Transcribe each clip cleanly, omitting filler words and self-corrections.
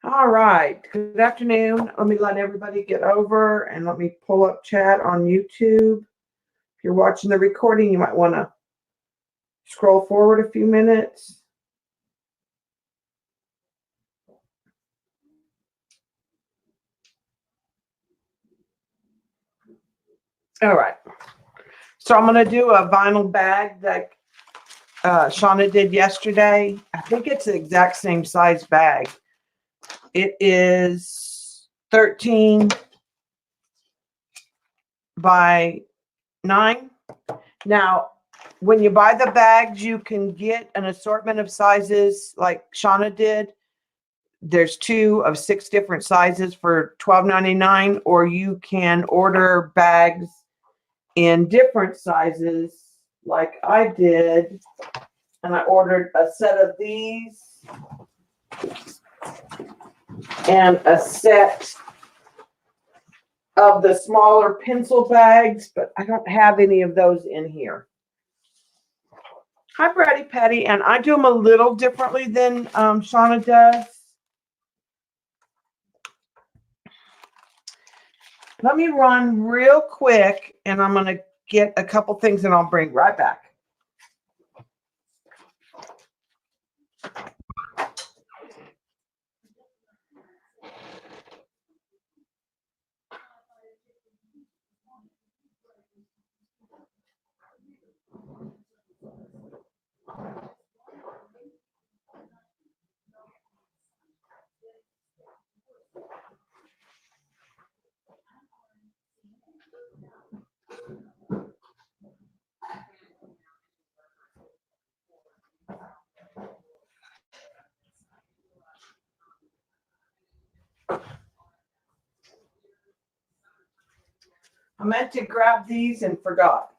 All right. Good afternoon. Let me let everybody get over and let me pull up chat on YouTube. If you're watching the recording, you might want to scroll forward a few minutes. All right. So I'm going to do a vinyl bag that Shauna did yesterday. I think it's the exact same size bag. It is 13 by 9. Now, when you buy the bags, you can get an assortment of sizes like Shauna did. There's 2 of 6 different sizes for $12.99, or you can order bags in different sizes like I did. And I ordered a set of these and a set of the smaller pencil bags, but I don't have any of those in here. Hi, Brady Patty, and I do them a little differently than Shauna does. Let me run real quick, and I'm going to get a couple things, and I'll bring right back. I meant to grab these and forgot.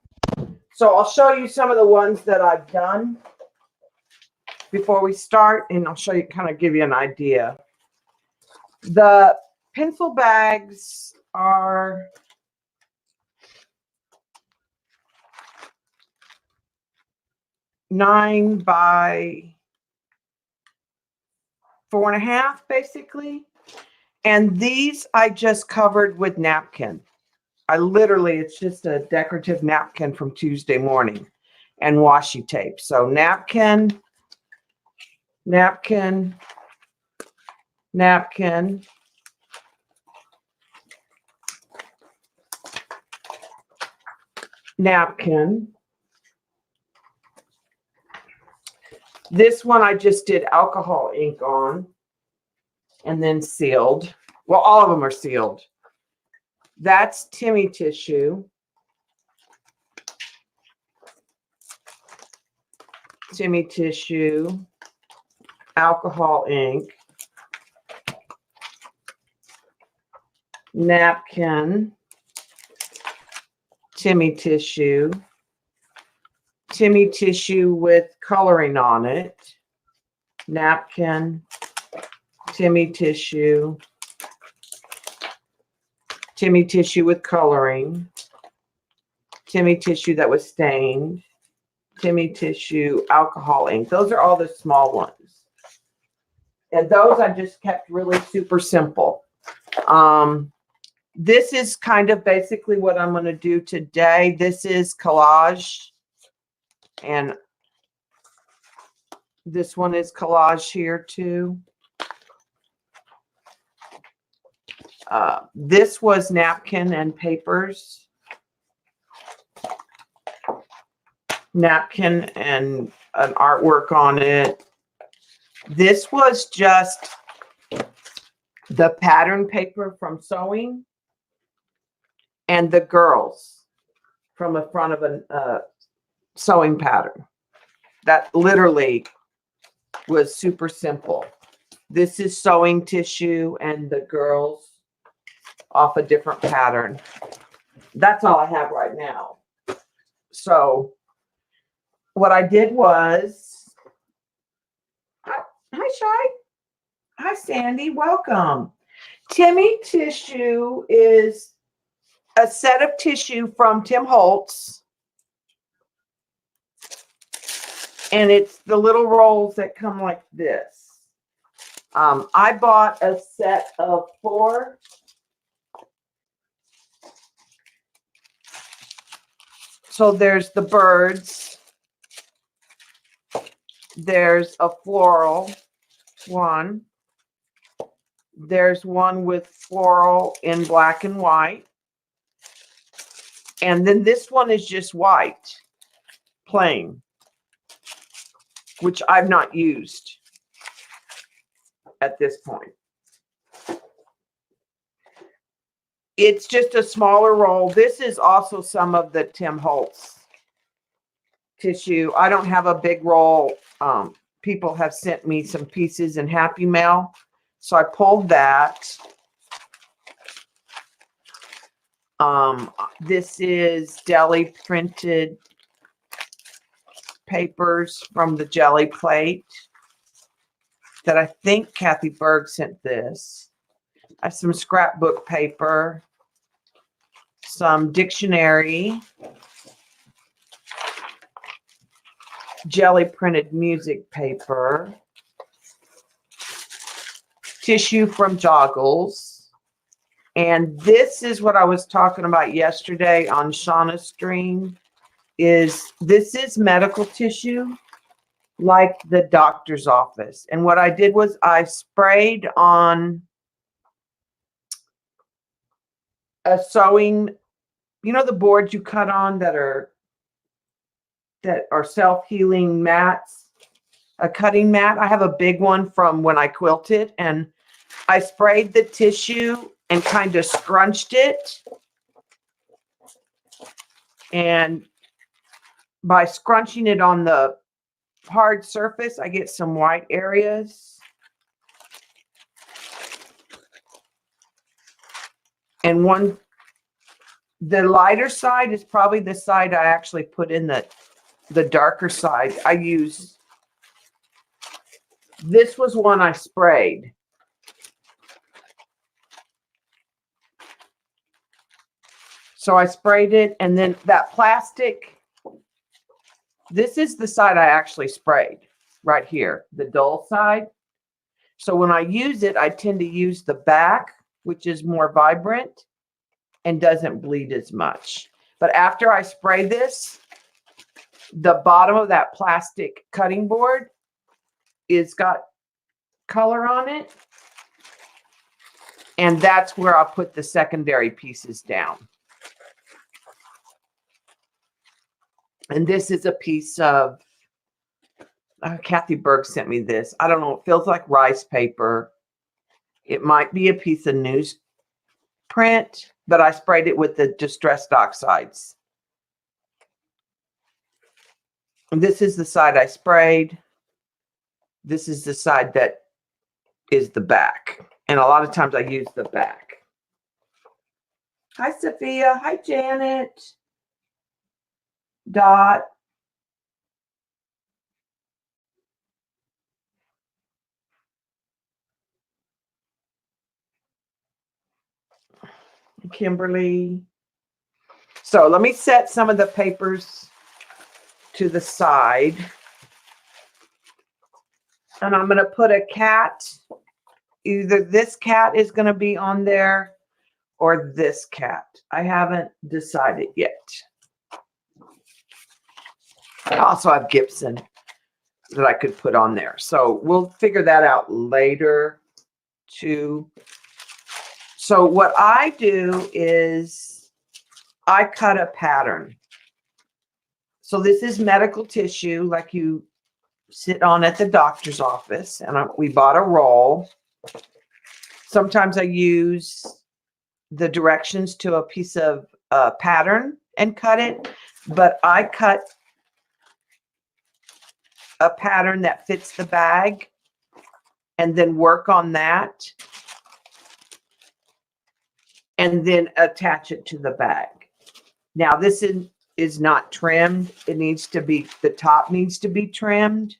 So I'll show you some of the ones that I've done before we start, and I'll show you, kind of give you an idea. The pencil bags are nine by 4.5, basically. And these I just covered with napkin. It's just a decorative napkin from Tuesday morning and washi tape. So napkin, napkin, napkin, napkin. This one I just did alcohol ink on and then sealed. Well, all of them are sealed. That's Timmy tissue. Timmy tissue, alcohol ink, napkin, Timmy tissue with coloring on it, napkin, Timmy tissue with coloring, Timmy tissue that was stained, Timmy tissue, alcohol ink. Those are all the small ones. And those I just kept really super simple. This is kind of basically what I'm going to do today. This is collage. And this one is collage here too. This was napkin and papers. Napkin and an artwork on it. This was just the pattern paper from sewing and the girls from the front of a sewing pattern. That literally was super simple. This is sewing tissue and the girls off a different pattern. That's all I have right now. So what I did was, hi Shy. Hi Sandy, welcome. Timmy tissue is a set of tissue from Tim Holtz. And it's the little rolls that come like this. I bought a set of 4. So there's the birds. There's a floral one. There's one with floral in black and white. And then this one is just white, plain, which I've not used at this point. It's just a smaller roll. This is also some of the Tim Holtz tissue. I don't have a big roll. People have sent me some pieces in Happy Mail. So I pulled that. This is deli printed papers from the Jelly Plate that I think Kathy Berg sent this. I have some scrapbook paper, some dictionary, jelly printed music paper, tissue from Joggles. And this is what I was talking about yesterday on Shauna's stream. This is medical tissue, like the doctor's office. And what I did was I sprayed on a sewing, you know, the boards you cut on that are self-healing mats, a cutting mat. I have a big one from when I quilted, and I sprayed the tissue and kind of scrunched it. And by scrunching it on the hard surface, I get some white areas. And the lighter side is probably the side I actually put in the darker side. This was one I sprayed. So I sprayed it, and then that plastic, this is the side I actually sprayed right here, the dull side. So when I use it, I tend to use the back, which is more vibrant and doesn't bleed as much. But after I spray this, the bottom of that plastic cutting board is got color on it. And that's where I'll put the secondary pieces down. And this is a piece of, Kathy Berg sent me this. I don't know, it feels like rice paper. It might be a piece of newsprint, but I sprayed it with the distressed oxides. And this is the side I sprayed. This is the side that is the back. And a lot of times I use the back. Hi, Sophia. Hi, Janet. Dot. Kimberly. So let me set some of the papers to the side. And I'm going to put a cat. Either this cat is going to be on there or this cat. I haven't decided yet. I also have Gibson that I could put on there. So we'll figure that out later too. So what I do is I cut a pattern. So this is medical tissue like you sit on at the doctor's office. And we bought a roll. Sometimes I use the directions to a piece of pattern and cut it. But I cut a pattern that fits the bag and then work on that. And then attach it to the bag. Now this is not trimmed. It needs to be, the top needs to be trimmed.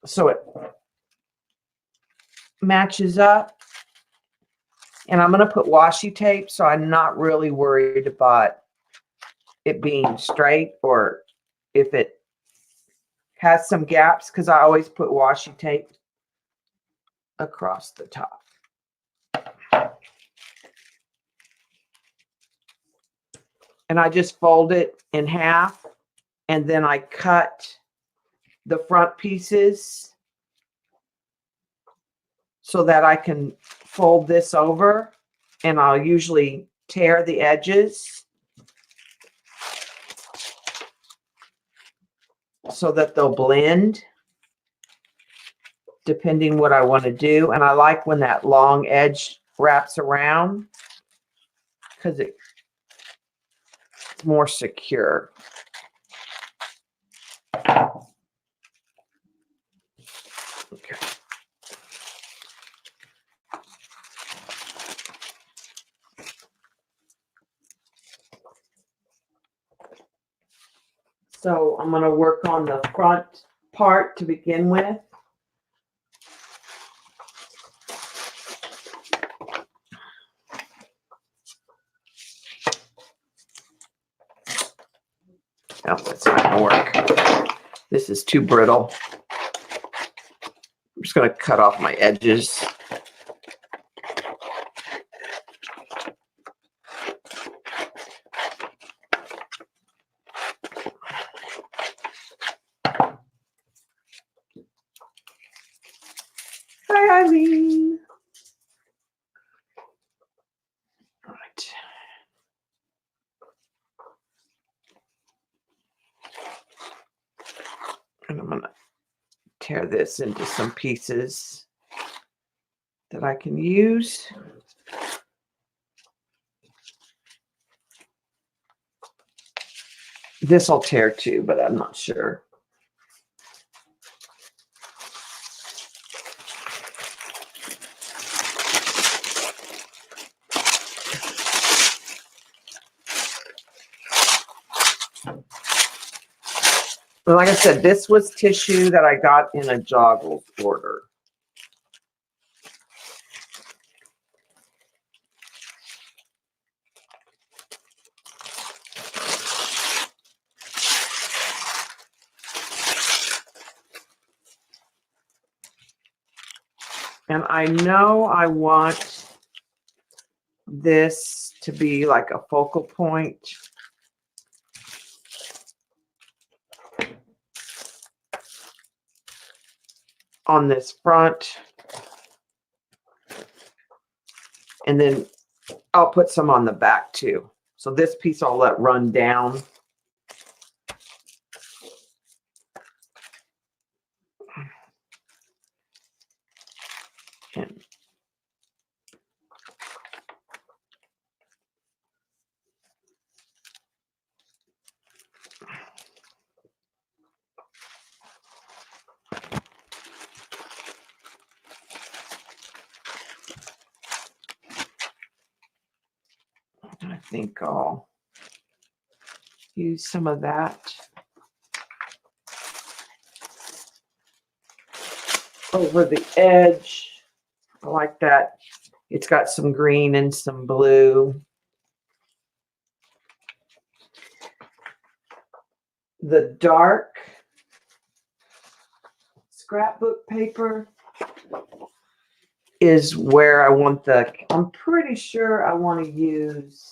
So it matches up. And I'm going to put washi tape, so I'm not really worried about it being straight or if it has some gaps because I always put washi tape across the top. And I just fold it in half, and then I cut the front pieces so that I can fold this over, and I'll usually tear the edges so that they'll blend depending what I want to do. And I like when that long edge wraps around because it's more secure. Okay. So I'm going to work on the front part to begin with. Oh, that's not going to work. This is too brittle. I'm just going to cut off my edges. Hi, Eileen. All right. And I'm going to tear this into some pieces that I can use. This will tear too, but I'm not sure. But like I said, this was tissue that I got in a Joggles order. And I know I want this to be like a focal point. On this front. And then I'll put some on the back too. So this piece I'll let run down. And I think I'll use some of that over the edge. I like that. It's got some green and some blue. The dark scrapbook paper is where I want the, I'm pretty sure I want to use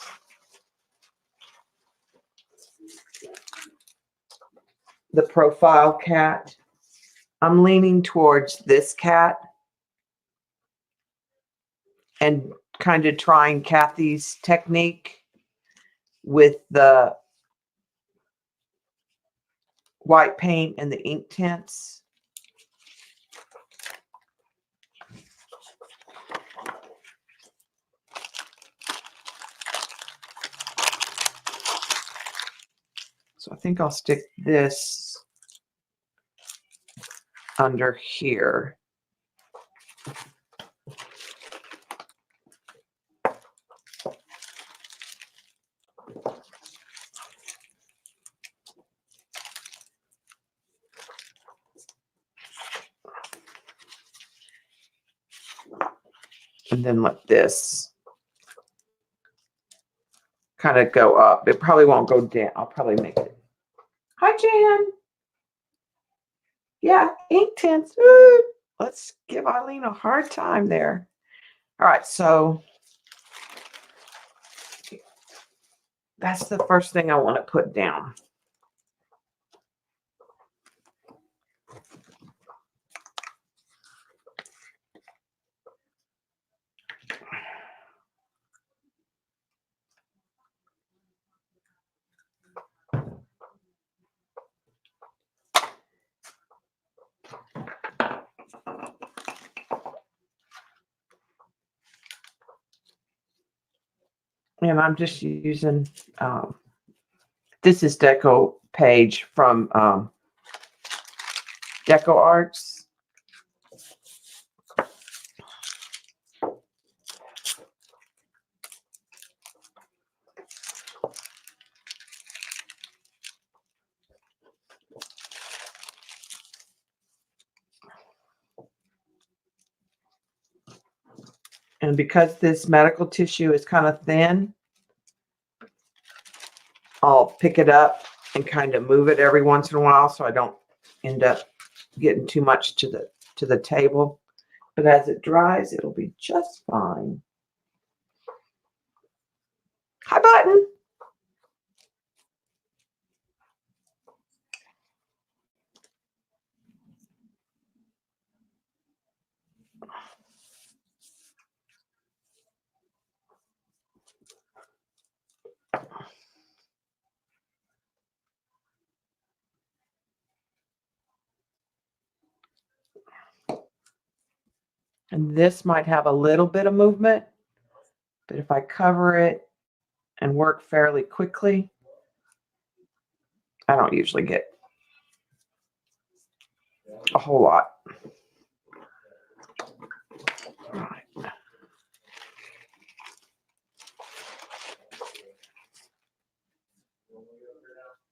the profile cat. I'm leaning towards this cat and kind of trying Kathy's technique with the white paint and the ink tints. So I think I'll stick this under here. And then let this kind of go up. It probably won't go down. I'll probably make it. Hi, Jan. Yeah, ink tints. Ooh, let's give Eileen a hard time there. All right, so that's the first thing I want to put down. And I'm just using, this is Deco Page from Deco Arts. And because this medical tissue is kind of thin, I'll pick it up and kind of move it every once in a while so I don't end up getting too much to the table. But as it dries, it'll be just fine. Hi, Button. And this might have a little bit of movement, but if I cover it and work fairly quickly, I don't usually get a whole lot. All right.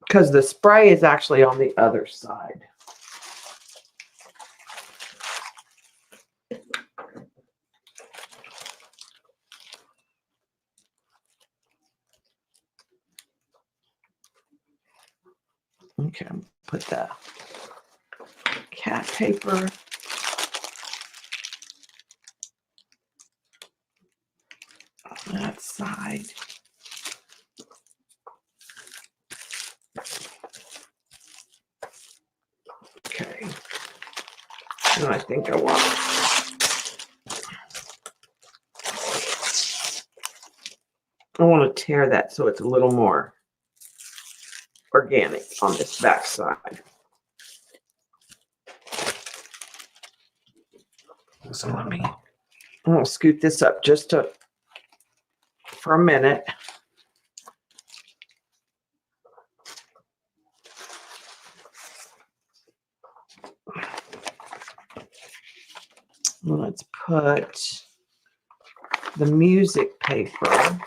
Because the spray is actually on the other side. Okay, put the cat paper. On that side. Okay. And I think I want to tear that so it's a little more organic on this back side. So I'm going to scoot this up just for a minute. Let's put the music paper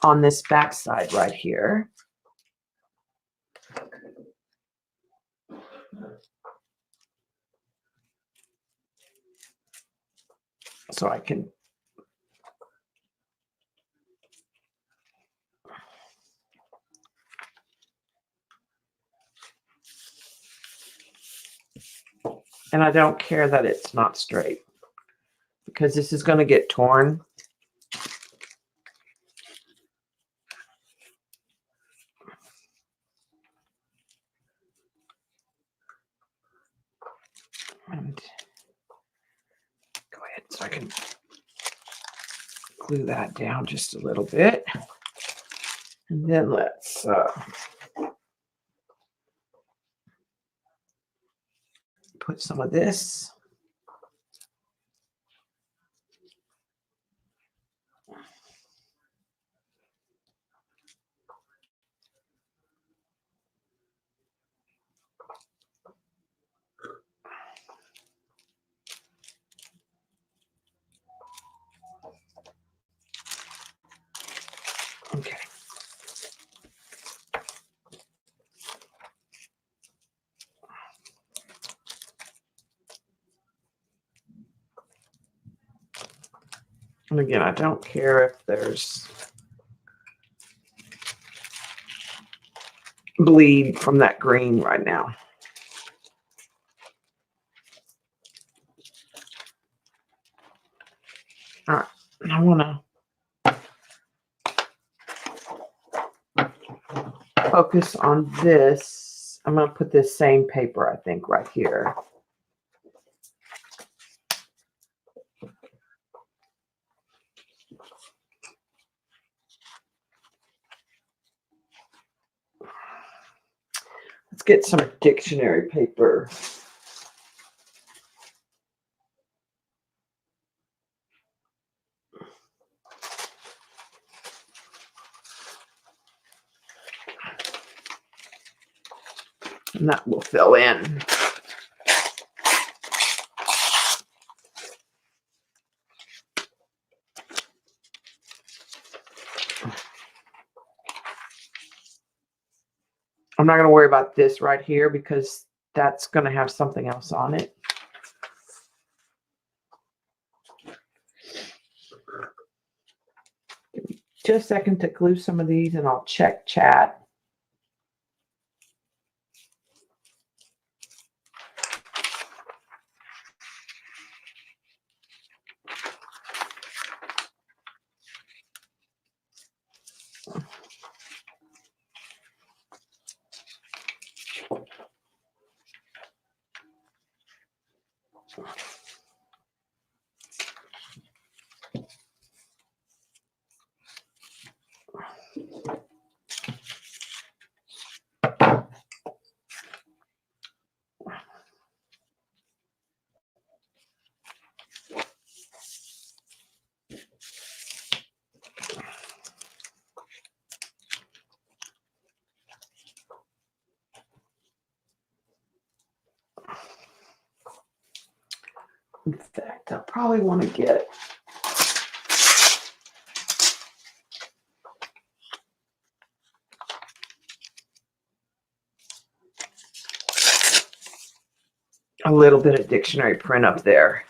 on this back side right here. So I can and I don't care that it's not straight because this is going to get torn. And go ahead so I can glue that down just a little bit. And then let's put some of this. Okay. And again, I don't care if there's bleed from that green right now. All right, I want to focus on this. I'm going to put this same paper, I think, right here. Let's get some dictionary paper. And that will fill in. I'm not going to worry about this right here because that's going to have something else on it. Give me just a second to glue some of these and I'll check chat. In fact, I'll probably want to get a little bit of dictionary print up there.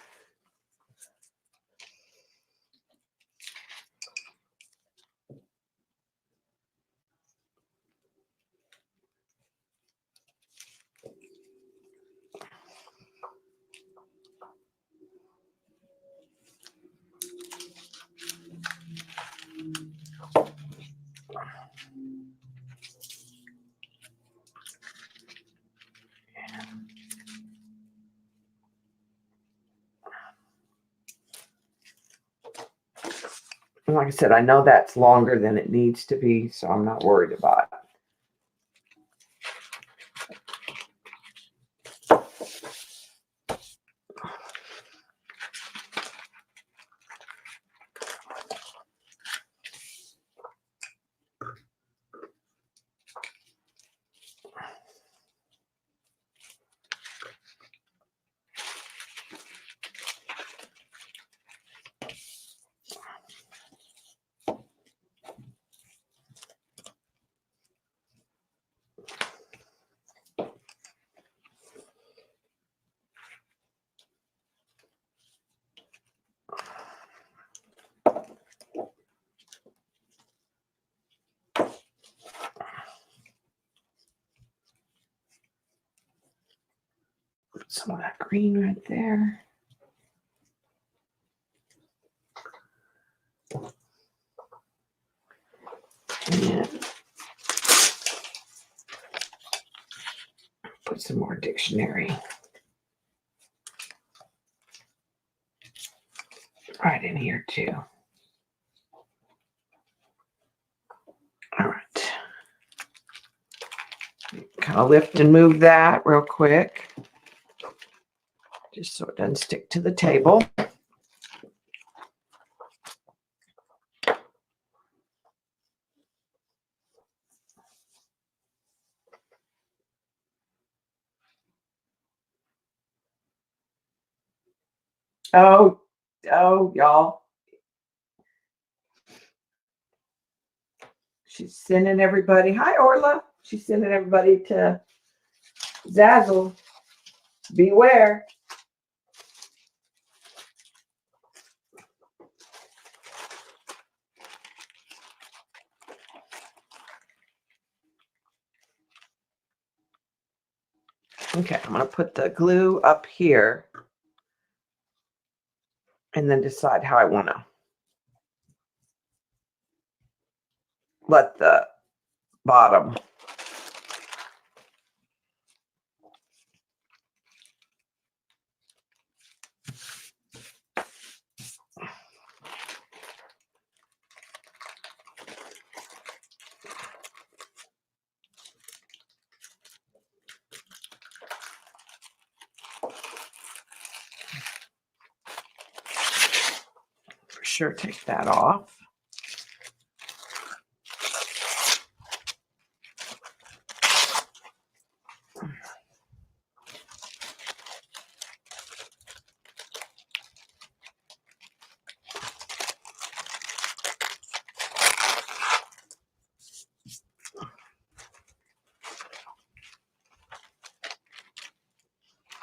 And like I said, I know that's longer than it needs to be, so I'm not worried about it. Put some of that green right there. And put some more dictionary right in here too. All right. Kind of lift and move that real quick, just so it doesn't stick to the table. Oh, y'all. She's sending everybody. Hi, Orla. She's sending everybody to Zazzle. Beware. Okay, I'm going to put the glue up here and then decide how I want to let the bottom. For sure take that off.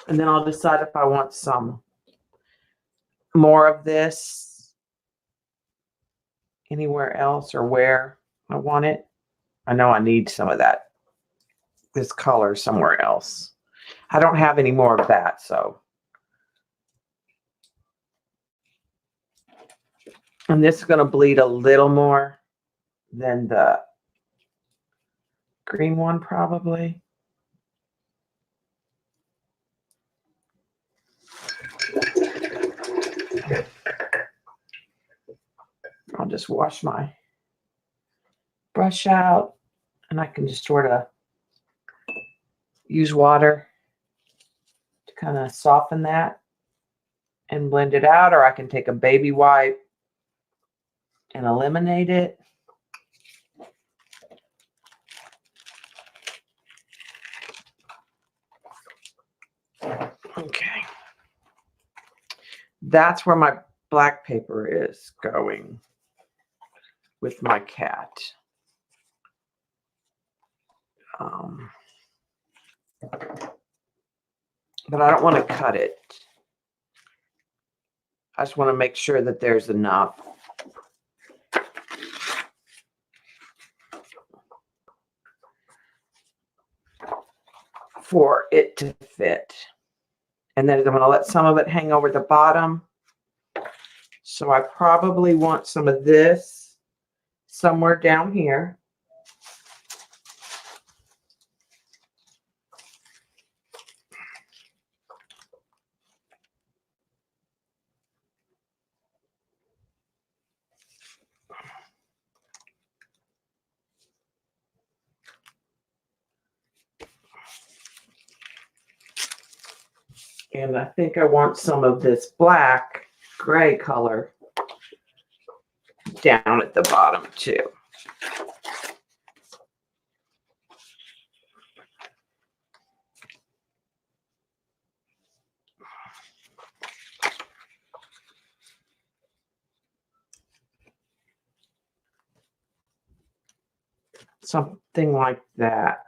And then I'll decide if I want some more of this anywhere else or where I want it. I know I need some of that, this color somewhere else. I don't have any more of that, so. And this is going to bleed a little more than the green one, probably. I'll just wash my brush out, and I can just sort of use water to kind of soften that and blend it out, or I can take a baby wipe and eliminate it. Okay. That's where my black paper is going with my cat. But I don't want to cut it. I just want to make sure that there's enough. For it to fit. And then I'm going to let some of it hang over the bottom. So I probably want some of this somewhere down here. And I think I want some of this black gray color down at the bottom too. Something like that.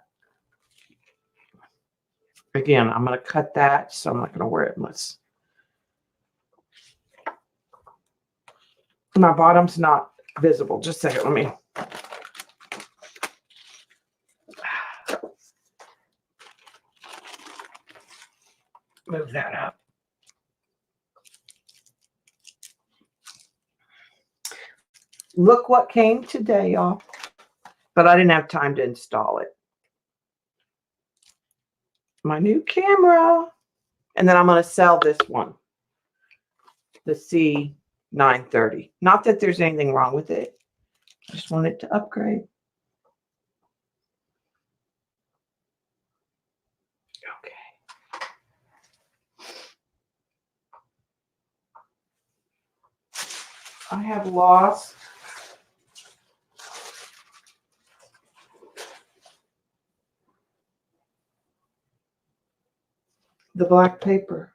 Again, I'm going to cut that, so I'm not going to wear it unless my bottom's not visible. Just a second, let me. Move that up. Look what came today, y'all. But I didn't have time to install it. My new camera. And then I'm going to sell this one. The C930. Not that there's anything wrong with it. I just wanted to upgrade. Okay. I have lost the black paper.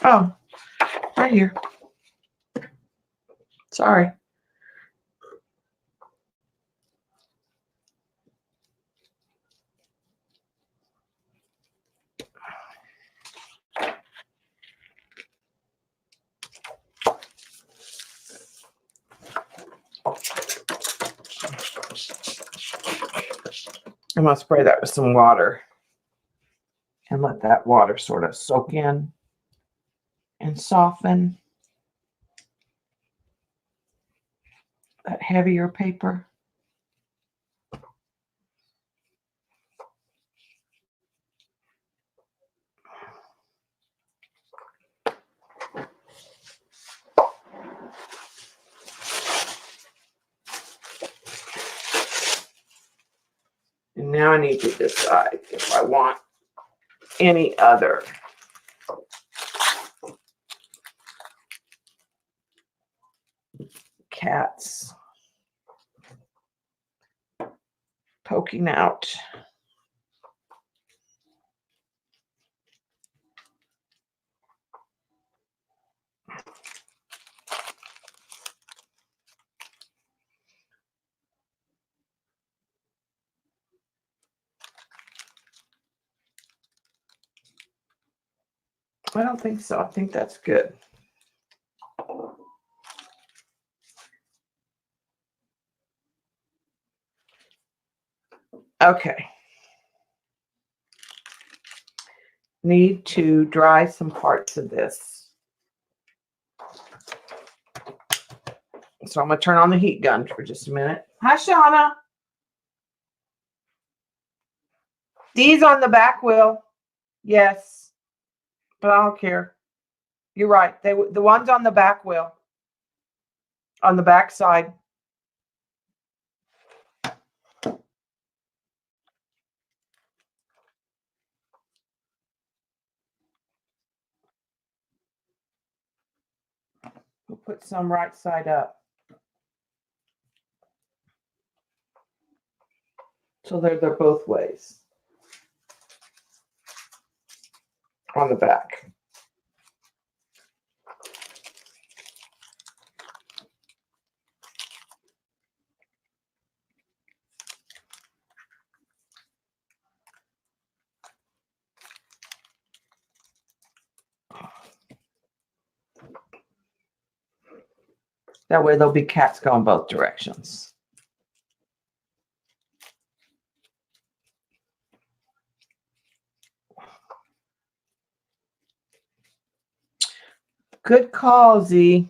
Oh, right here. Sorry. I'm going to spray that with some water and let that water sort of soak in and soften that heavier paper. And now I need to decide if I want any other cats poking out. I don't think so. I think that's good. Okay. Need to dry some parts of this. So I'm going to turn on the heat gun for just a minute. Hi, Shauna. These on the back wheel. Yes. But I don't care. You're right. The ones on the back wheel. On the back side. We'll put some right side up. So they're both ways. On the back. That way there'll be cats going both directions. Good call, Z.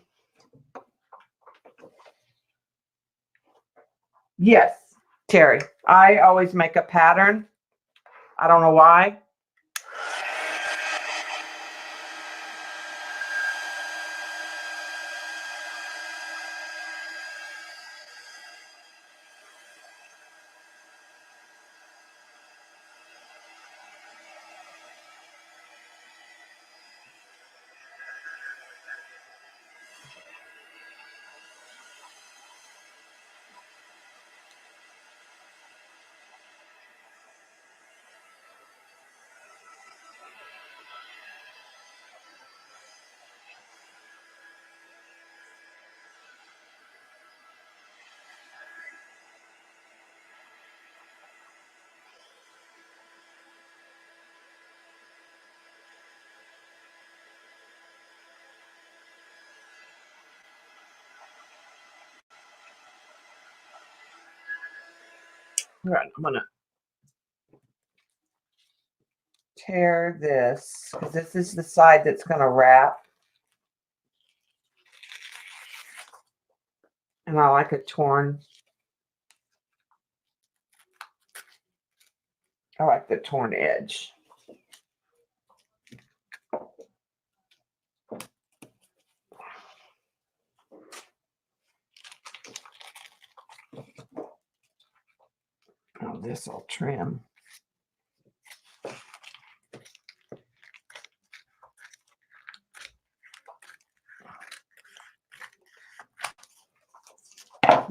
Yes, Terry. I always make a pattern. I don't know why. All right, I'm gonna tear this because this is the side that's gonna wrap. And I like a torn. I like the torn edge. Oh, this will trim.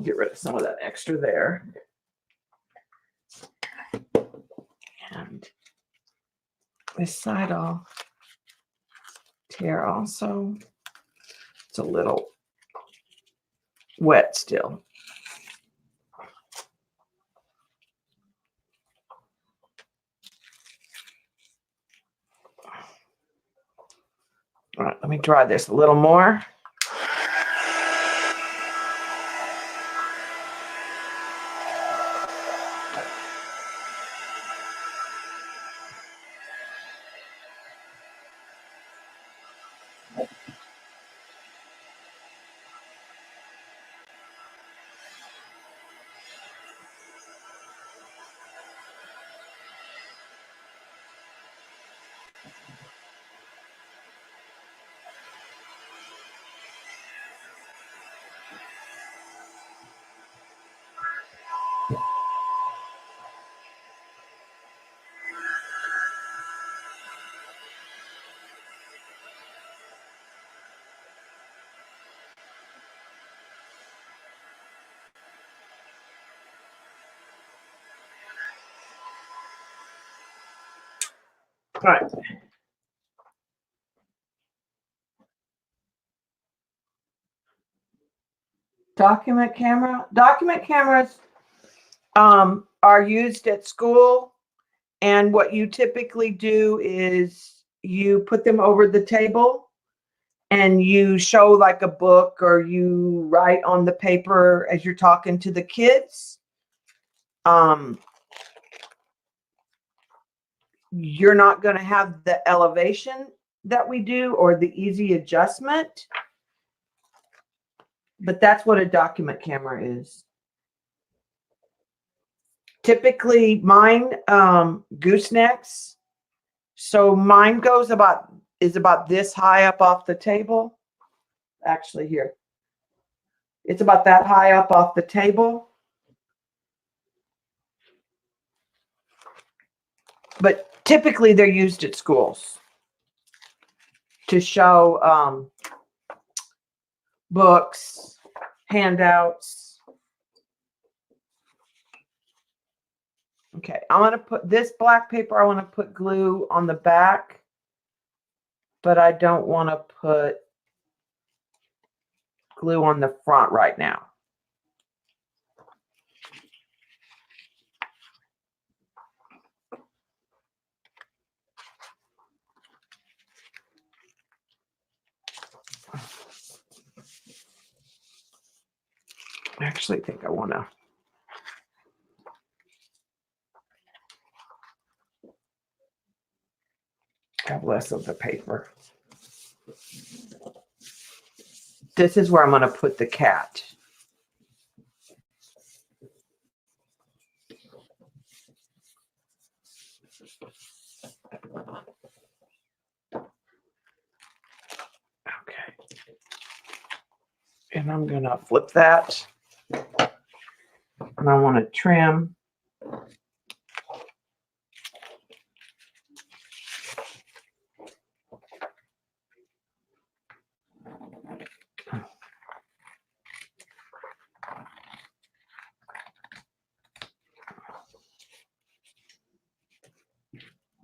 Get rid of some of that extra there. And this side I'll tear also. It's a little wet still. All right, let me dry this a little more. right. Document camera. Document cameras are used at school, and what you typically do is you put them over the table and you show like a book, or you write on the paper as you're talking to the kids. You're not going to have the elevation that we do or the easy adjustment, but that's what a document camera is. Typically mine, goosenecks. So mine is about this high up off the table. Actually here. It's about that high up off the table. But typically they're used at schools to show books, handouts. Okay, I want to put this black paper, I want to put glue on the back, but I don't want to put glue on the front right now. I actually think I want to have less of the paper. This is where I'm going to put the cat. Okay. And I'm going to flip that. And I want to trim.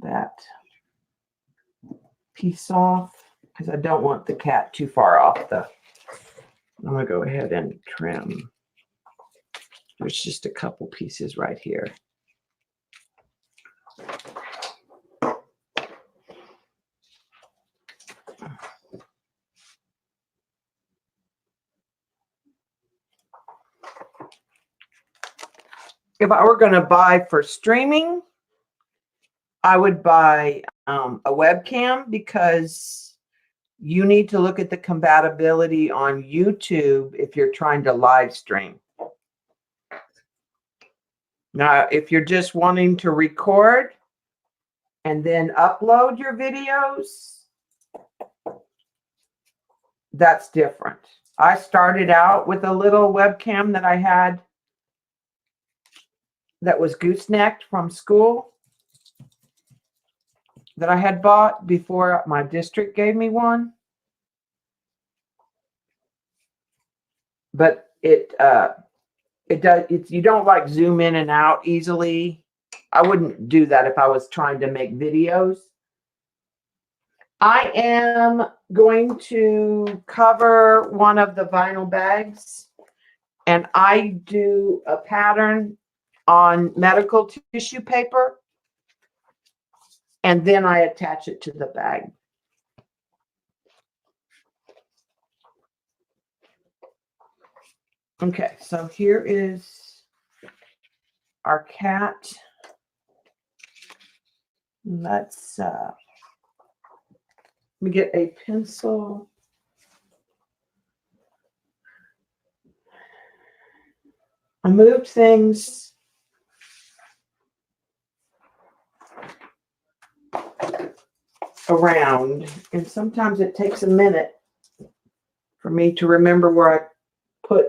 That piece off because I don't want the cat too far off the. I'm going to go ahead and trim. There's just a couple pieces right here. If I were going to buy for streaming, I would buy a webcam because you need to look at the compatibility on YouTube if you're trying to live stream. Now, if you're just wanting to record and then upload your videos, that's different. I started out with a little webcam that I had that was goosenecked from school that I had bought before my district gave me one. But it does, you don't like zoom in and out easily. I wouldn't do that if I was trying to make videos. I am going to cover one of the vinyl bags, and I do a pattern on medical tissue paper, and then I attach it to the bag. Okay, so here is our cat. Let's let me get a pencil. I moved things around, and sometimes it takes a minute for me to remember where I put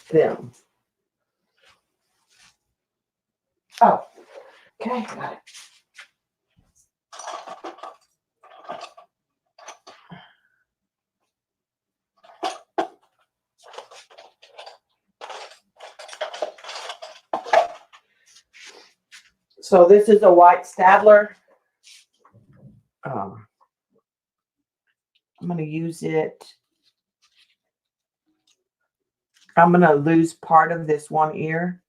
them. Oh, okay, got it. So this is a white Staedtler. I'm going to use it. I'm going to lose part of this one ear.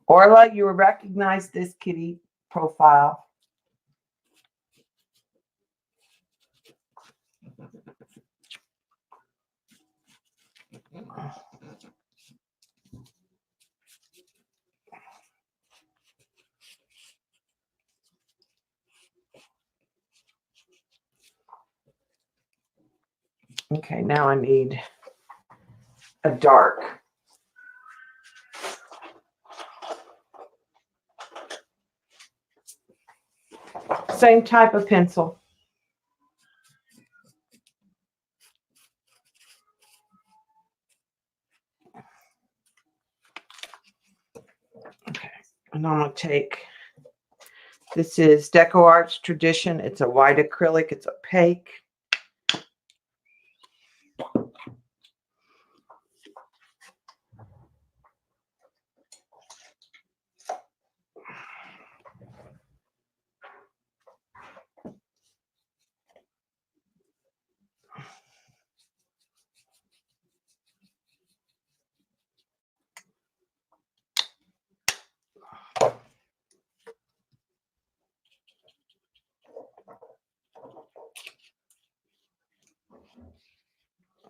Orla, you will recognize this kitty profile. Okay, now I need a dark. Same type of pencil. Okay, and I'm going to take, this is DecoArt's Tradition. It's a white acrylic. It's opaque.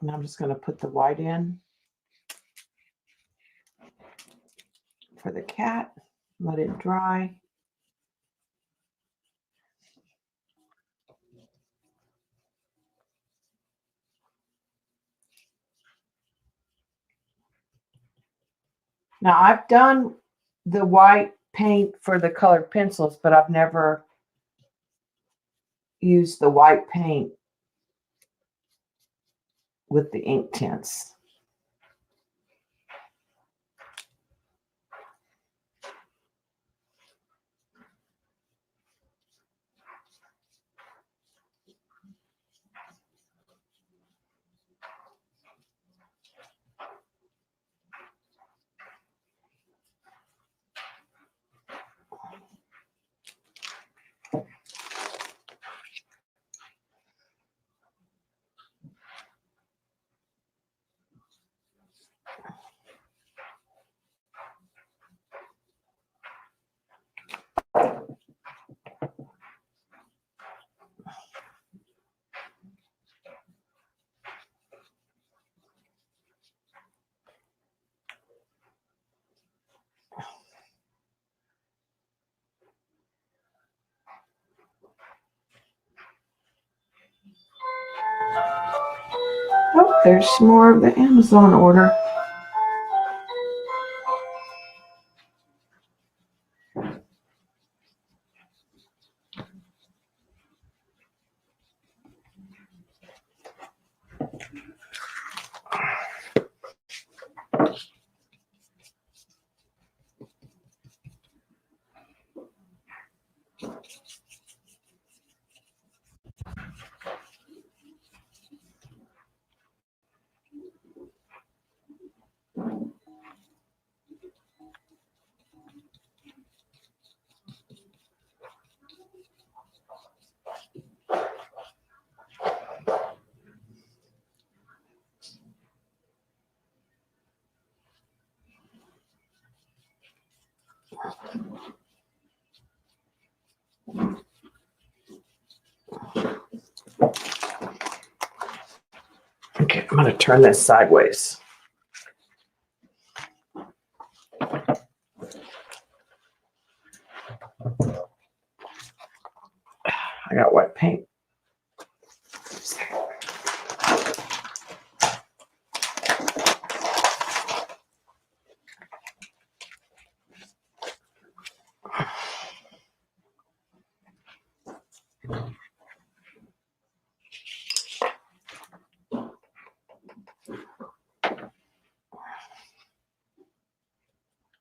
And I'm just going to put the white in for the cat. Let it dry. Now I've done the white paint for the colored pencils, but I've never used the white paint with the ink tints. Oh, there's more of the Amazon order. Okay, I'm going to turn this sideways. I got wet paint.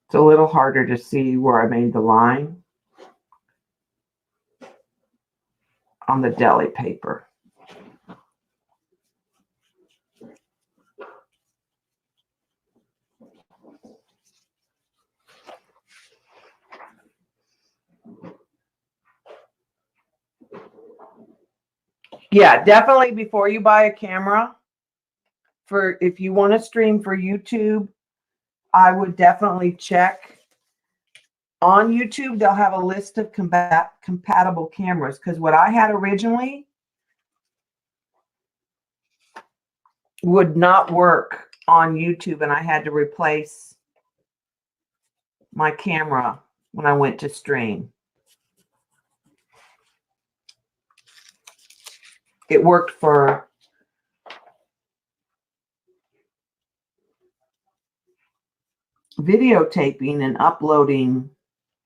It's a little harder to see where I made the line on the deli paper. Yeah, definitely before you buy a camera, for if you want to stream for YouTube, I would definitely check on YouTube. They'll have a list of compatible cameras, because what I had originally would not work on YouTube, and I had to replace my camera when I went to stream. It worked for videotaping and uploading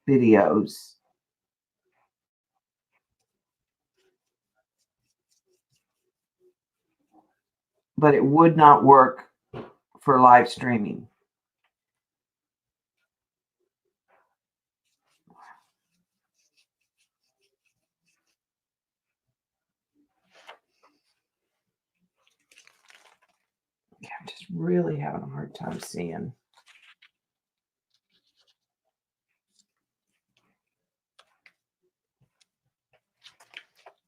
videos, but it would not work for live streaming. Okay, I'm just really having a hard time seeing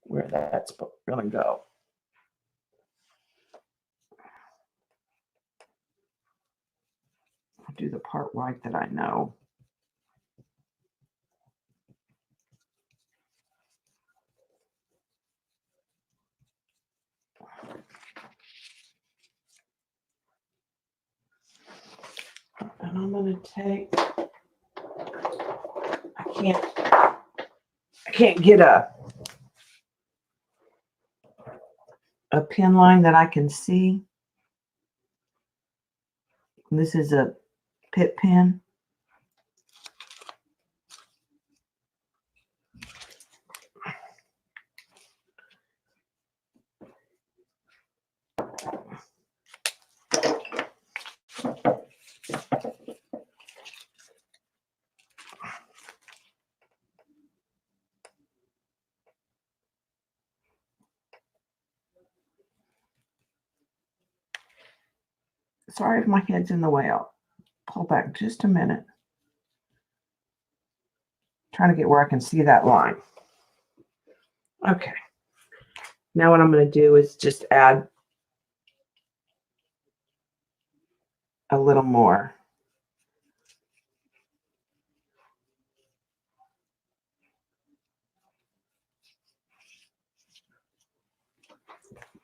where that's going to go. I'll do the part right that I know. And I'm going to take, I can't get a pin line that I can see. This is a pit pin. Sorry if my head's in the way. I'll pull back just a minute. Trying to get where I can see that line. Okay. Now what I'm going to do is just add a little more.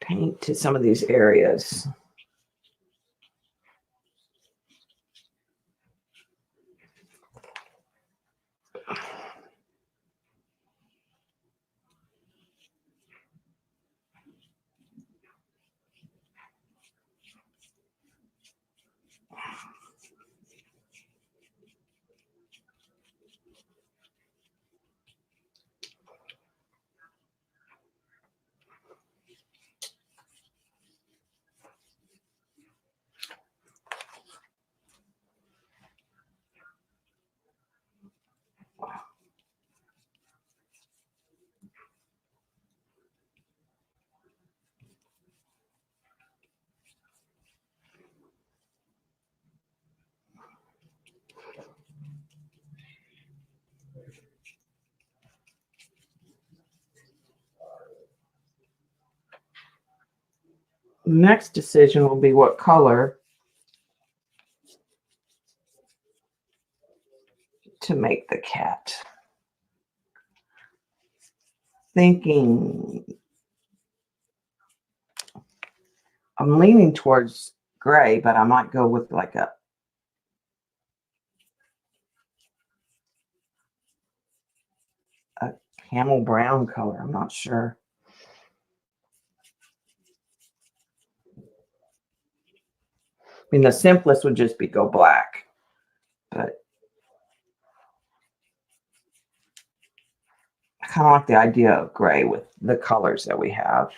Paint to some of these areas. Next decision will be what color to make the cat. Thinking, I'm leaning towards gray, but I might go with like a camel brown color. I'm not sure. I mean, the simplest would just be go black, but I kind of like the idea of gray with the colors that we have,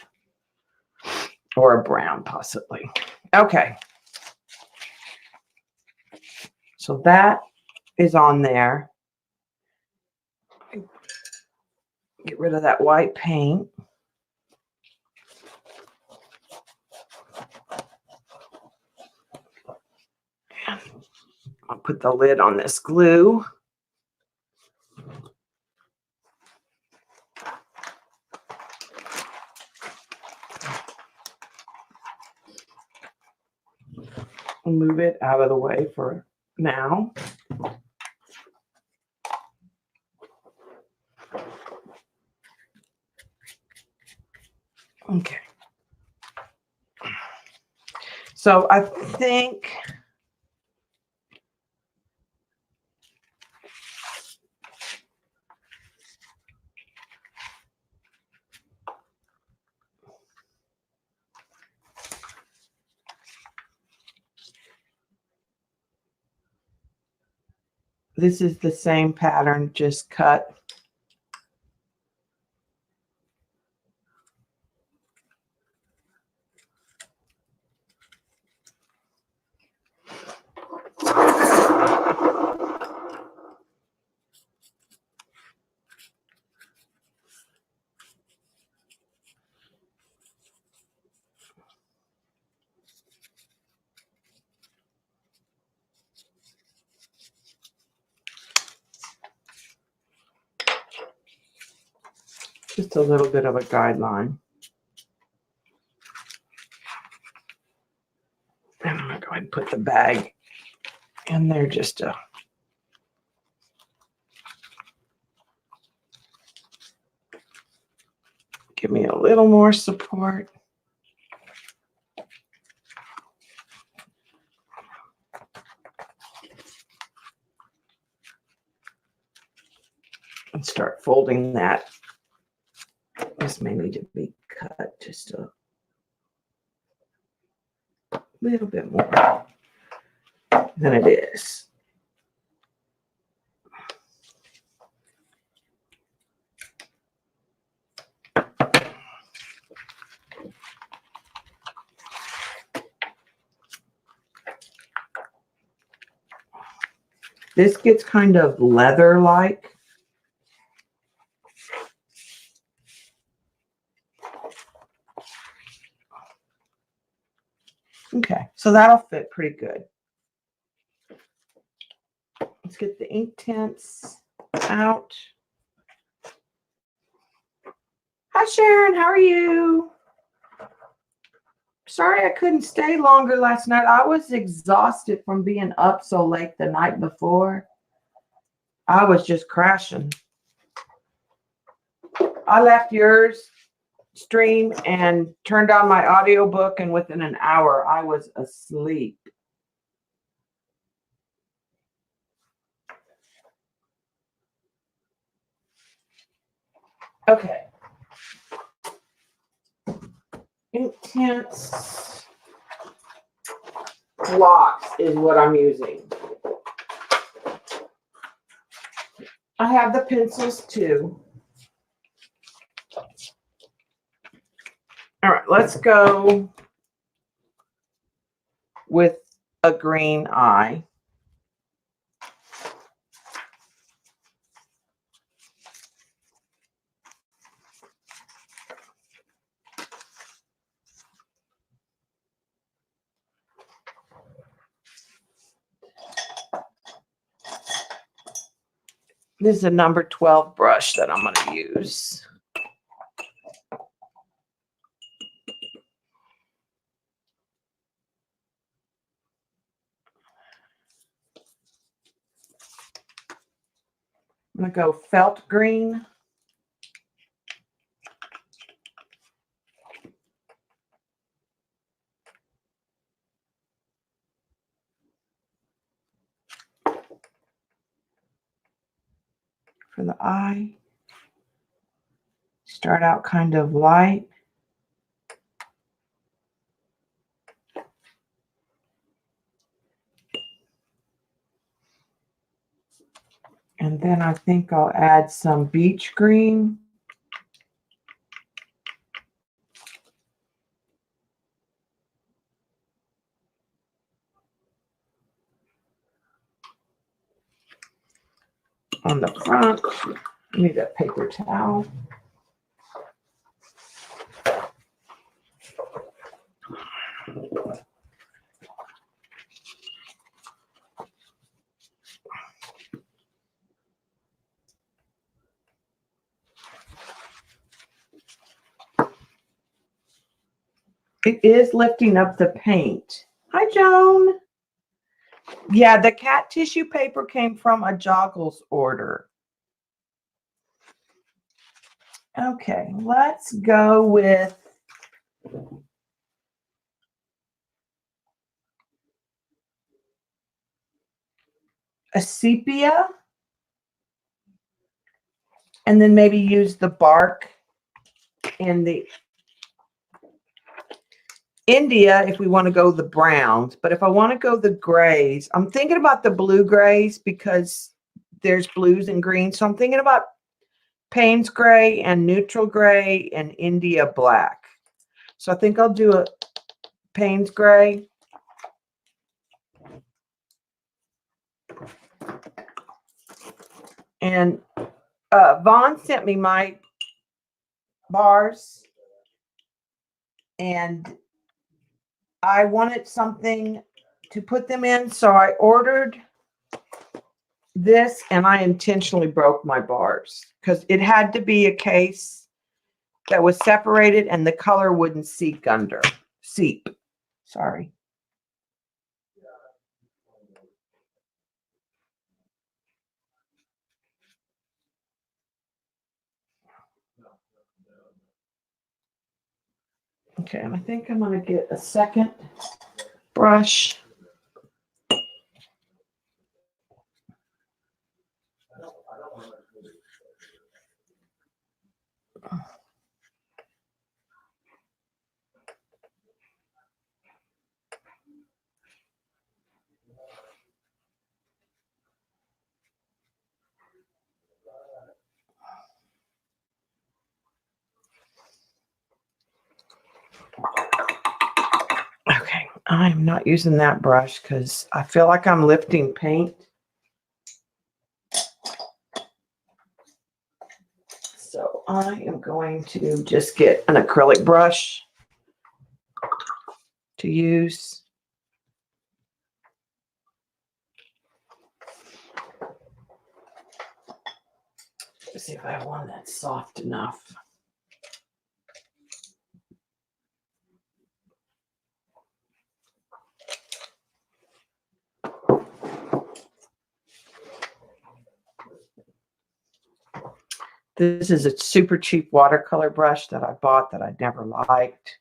or a brown possibly. Okay. So that is on there. Get rid of that white paint. I'll put the lid on this glue. move it out of the way for now. Okay. So I think this is the same pattern, just cut. Just a little bit of a guideline. And I'm going to go ahead and put the bag in there just to give me a little more support. And start folding that. This may need to be cut just a little bit more than it is. This gets kind of leather-like. Okay, so that'll fit pretty good. Let's get the Inktense out. Hi, Sharon. How are you? Sorry I couldn't stay longer last night. I was exhausted from being up so late the night before. I was just crashing. I left yours stream and turned on my audiobook, and within an hour I was asleep. Okay. Inktense blocks is what I'm using. I have the pencils too. All right, let's go with a green eye. This is a number 12 brush that I'm going to use. I'm going to go felt green. For the eye. Start out kind of light. And then I think I'll add some beach green. On the front. I need a paper towel. It is lifting up the paint. Hi, Joan. Yeah, the cat tissue paper came from a Joggles order. Okay, let's go with a sepia, and then maybe use the bark in the India if we want to go the browns. But if I want to go the grays, I'm thinking about the blue grays because there's blues and greens. So I'm thinking about Payne's gray and neutral gray and India black. So I think I'll do a Payne's gray. And Vaughn sent me my bars, and I wanted something to put them in, so I ordered this, and I intentionally broke my bars because it had to be a case that was separated and the color wouldn't seep. Sorry. Okay, and I think I'm going to get a second brush. Okay, I'm not using that brush because I feel like I'm lifting paint. So I am going to just get an acrylic brush to use. Let's see if I have one that's soft enough. This is a super cheap watercolor brush that I bought that I never liked.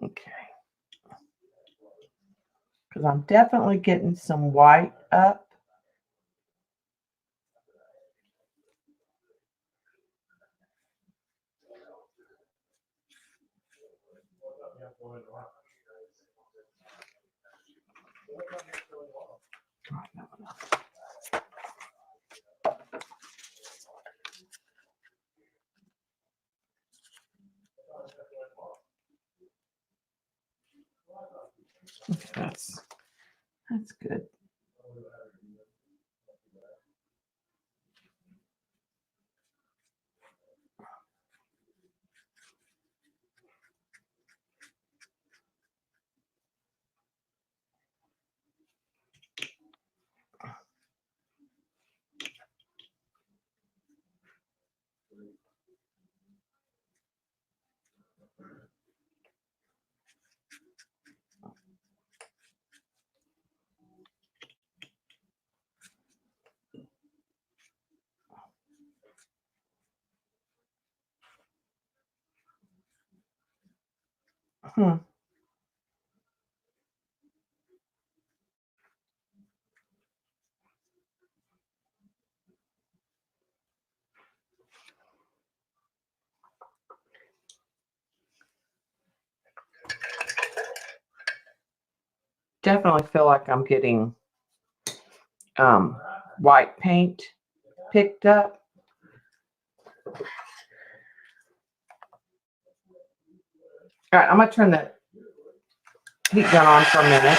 Okay. Because I'm definitely getting some white up. Okay, that's good. Hmm. definitely feel like I'm getting white paint picked up. All right, I'm going to turn the heat gun on for a minute.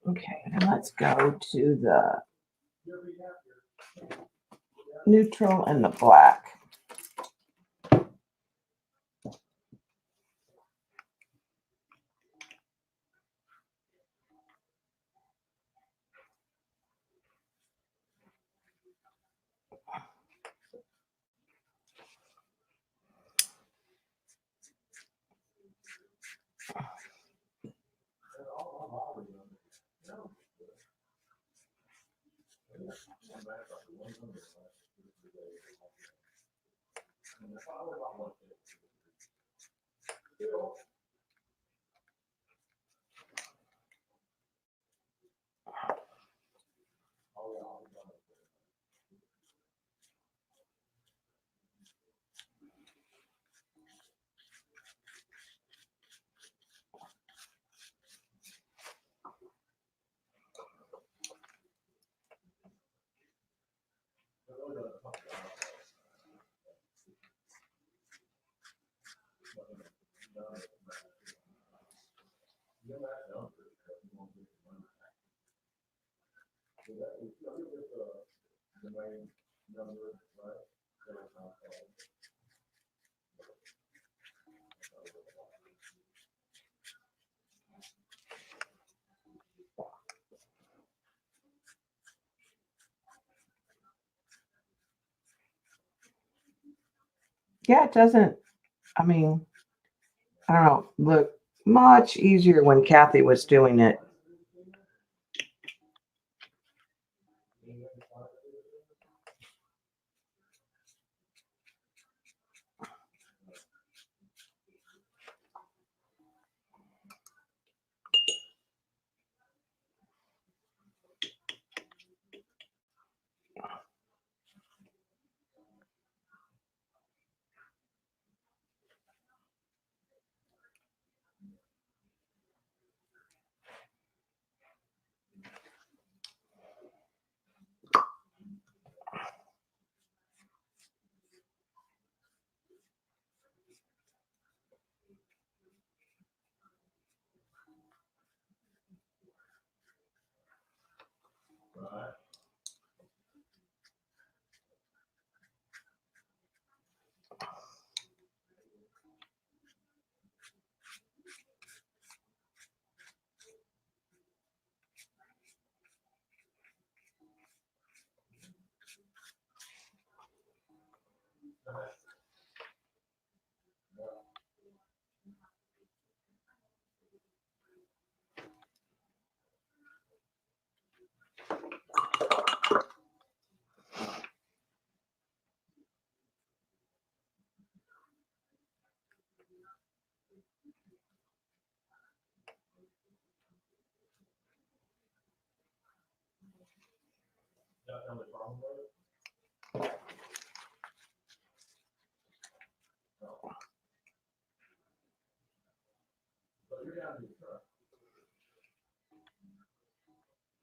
Okay, and let's go to the neutral and the black. Yeah, it doesn't, I mean, I don't know, look much easier when Kathy was doing it.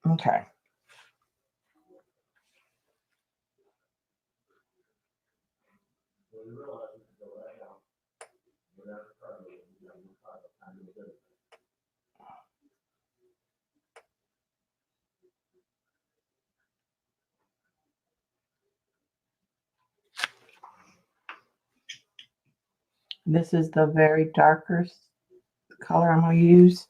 Okay. This is the very darker color I'm going to use.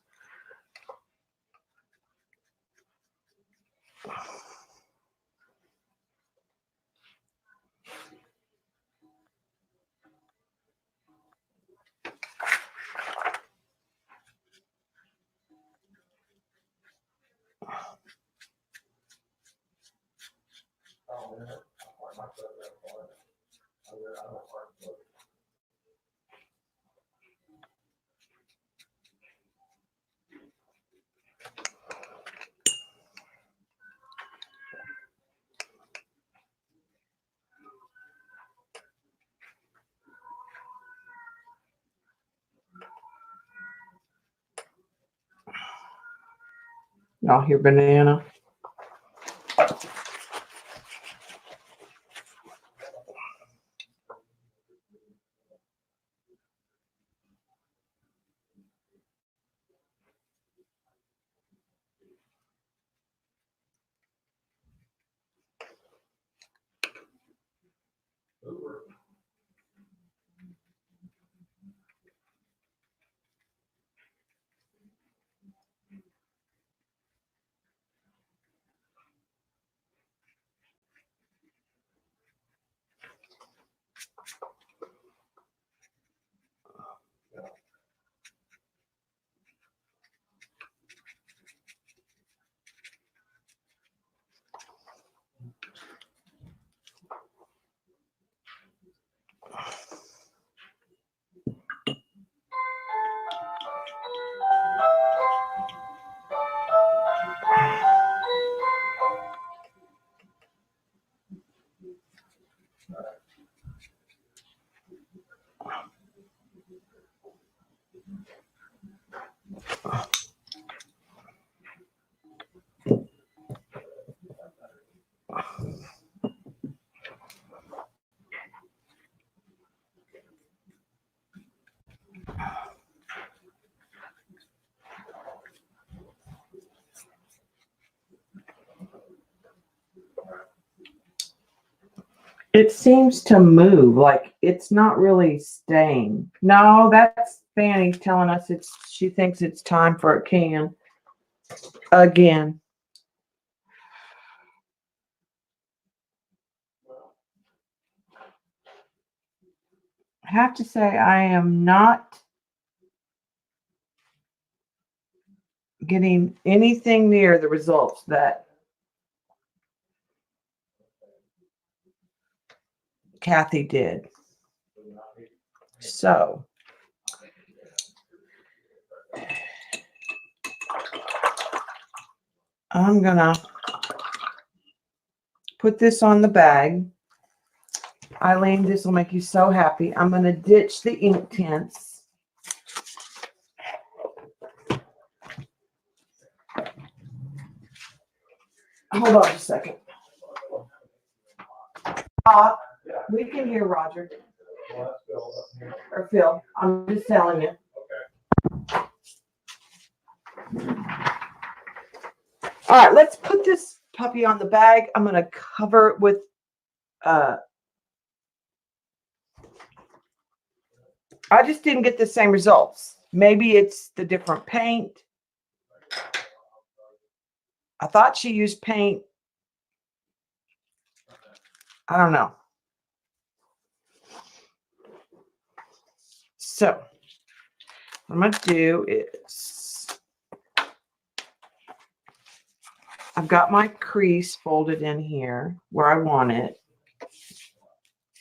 Y'all hear banana? It seems to move, like it's not really staying. No, that's Fanny telling us she thinks it's time for a can again. I have to say I am not getting anything near the results that Kathy did. So I'm gonna put this on the bag. Eileen, this will make you so happy. I'm gonna ditch the ink tints. Hold on just a second. We can hear Roger. Or Phil. I'm just telling you. All right, let's put this puppy on the bag. I'm going to cover it with I just didn't get the same results. Maybe it's the different paint. I thought she used paint. I don't know. So what I'm going to do is I've got my crease folded in here where I want it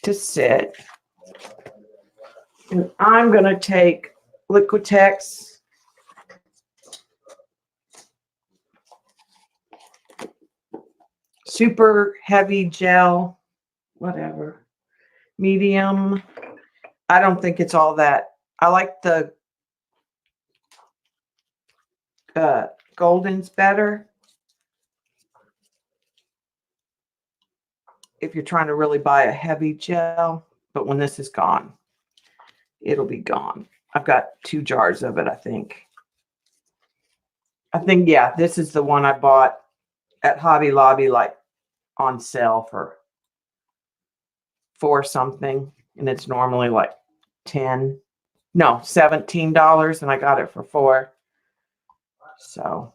to sit. And I'm going to take Liquitex super heavy gel, whatever, medium. I don't think it's all that. I like the Goldens better. If you're trying to really buy a heavy gel, but when this is gone, it'll be gone. I've got 2 jars of it, I think. Yeah, this is the one I bought at Hobby Lobby, like on sale for $4 something, and it's normally like $17, and I got it for $4. So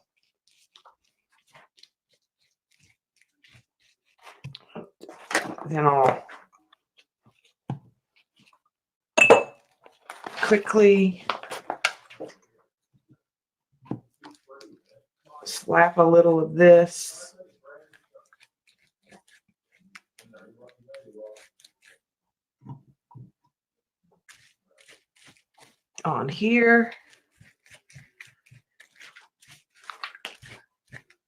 then I'll quickly slap a little of this on here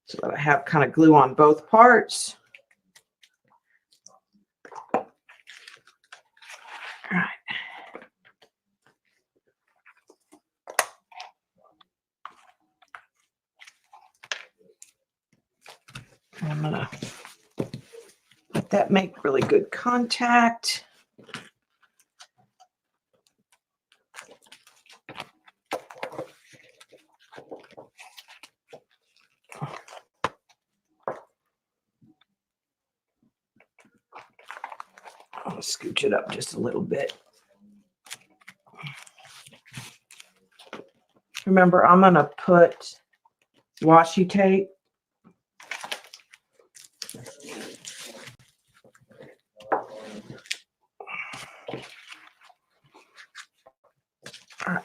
so that I have kind of glue on both parts. All right. I'm gonna let that make really good contact. I'll scooch it up just a little bit. Remember, I'm gonna put washi tape. All right.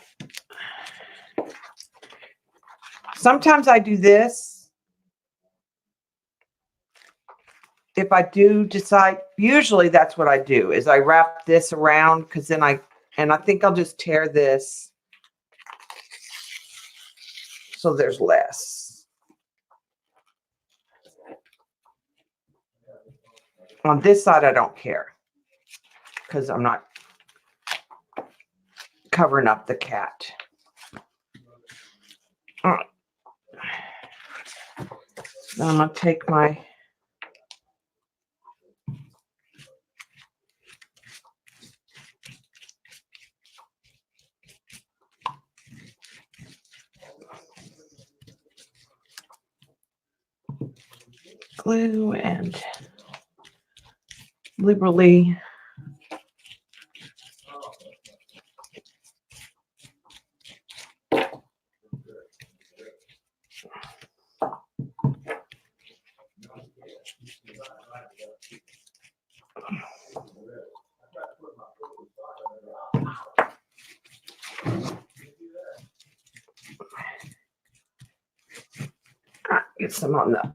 Sometimes I do this. If I do decide, usually that's what I do, is I wrap this around, because then I think I'll just tear this so there's less. On this side, I don't care because I'm not covering up the cat. All right. Now I'm going to take my glue and liberally get some on the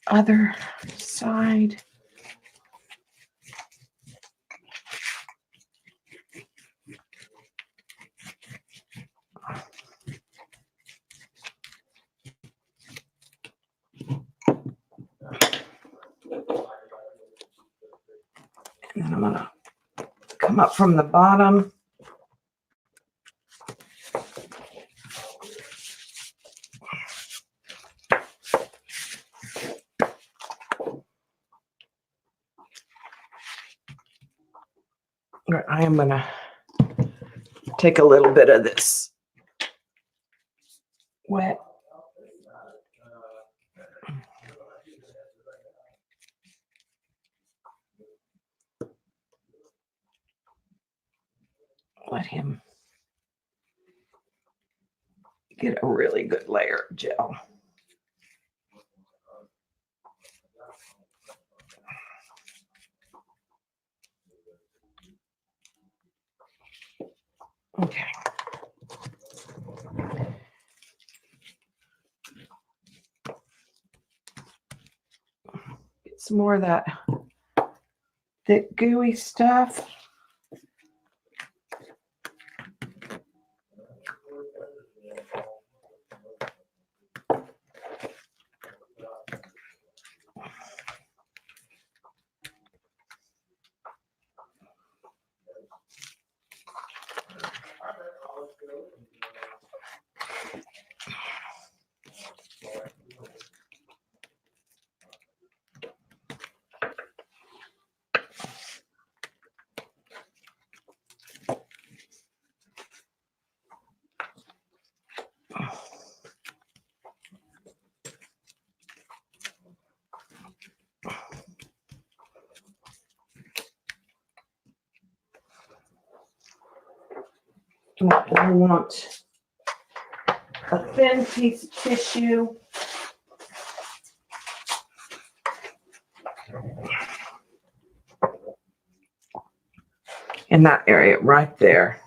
other side. And then I'm going to come up from the bottom. I am going to take a little bit of this wet. Let him get a really good layer of gel. Okay. Get some more of that thick, gooey stuff. I want a thin piece of tissue. In that area right there.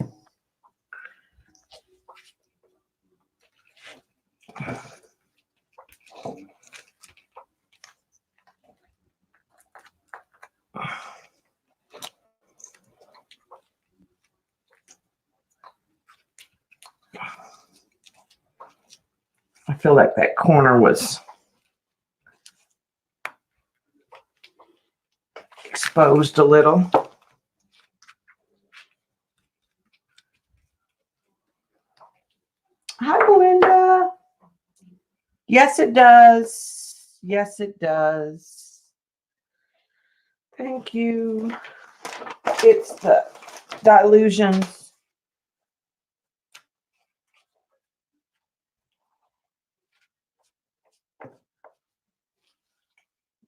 I feel like that corner was exposed a little. Hi, Belinda. Yes, it does. Yes, it does. Thank you. It's the Dylusions.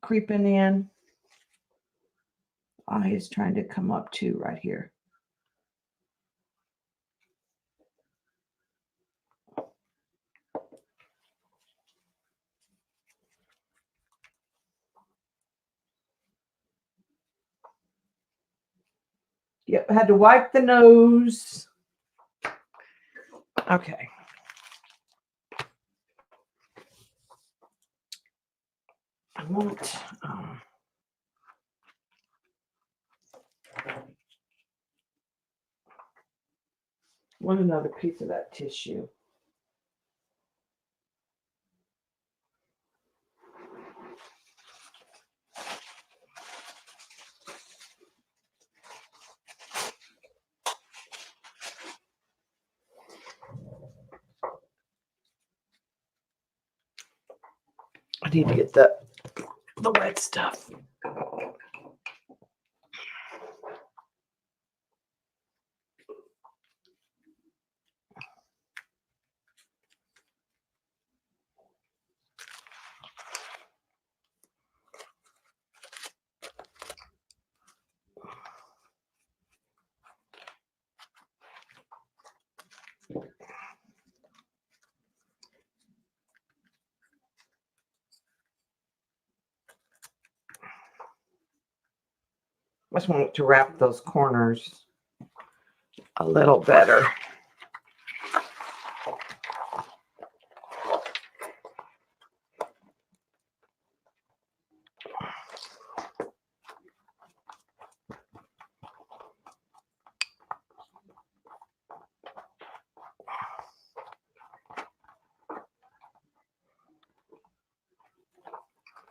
Creeping in. Eye is trying to come up too right here. Yep, had to wipe the nose. Okay. I want another piece of that tissue. I need to get the wet stuff. I just want to wrap those corners a little better.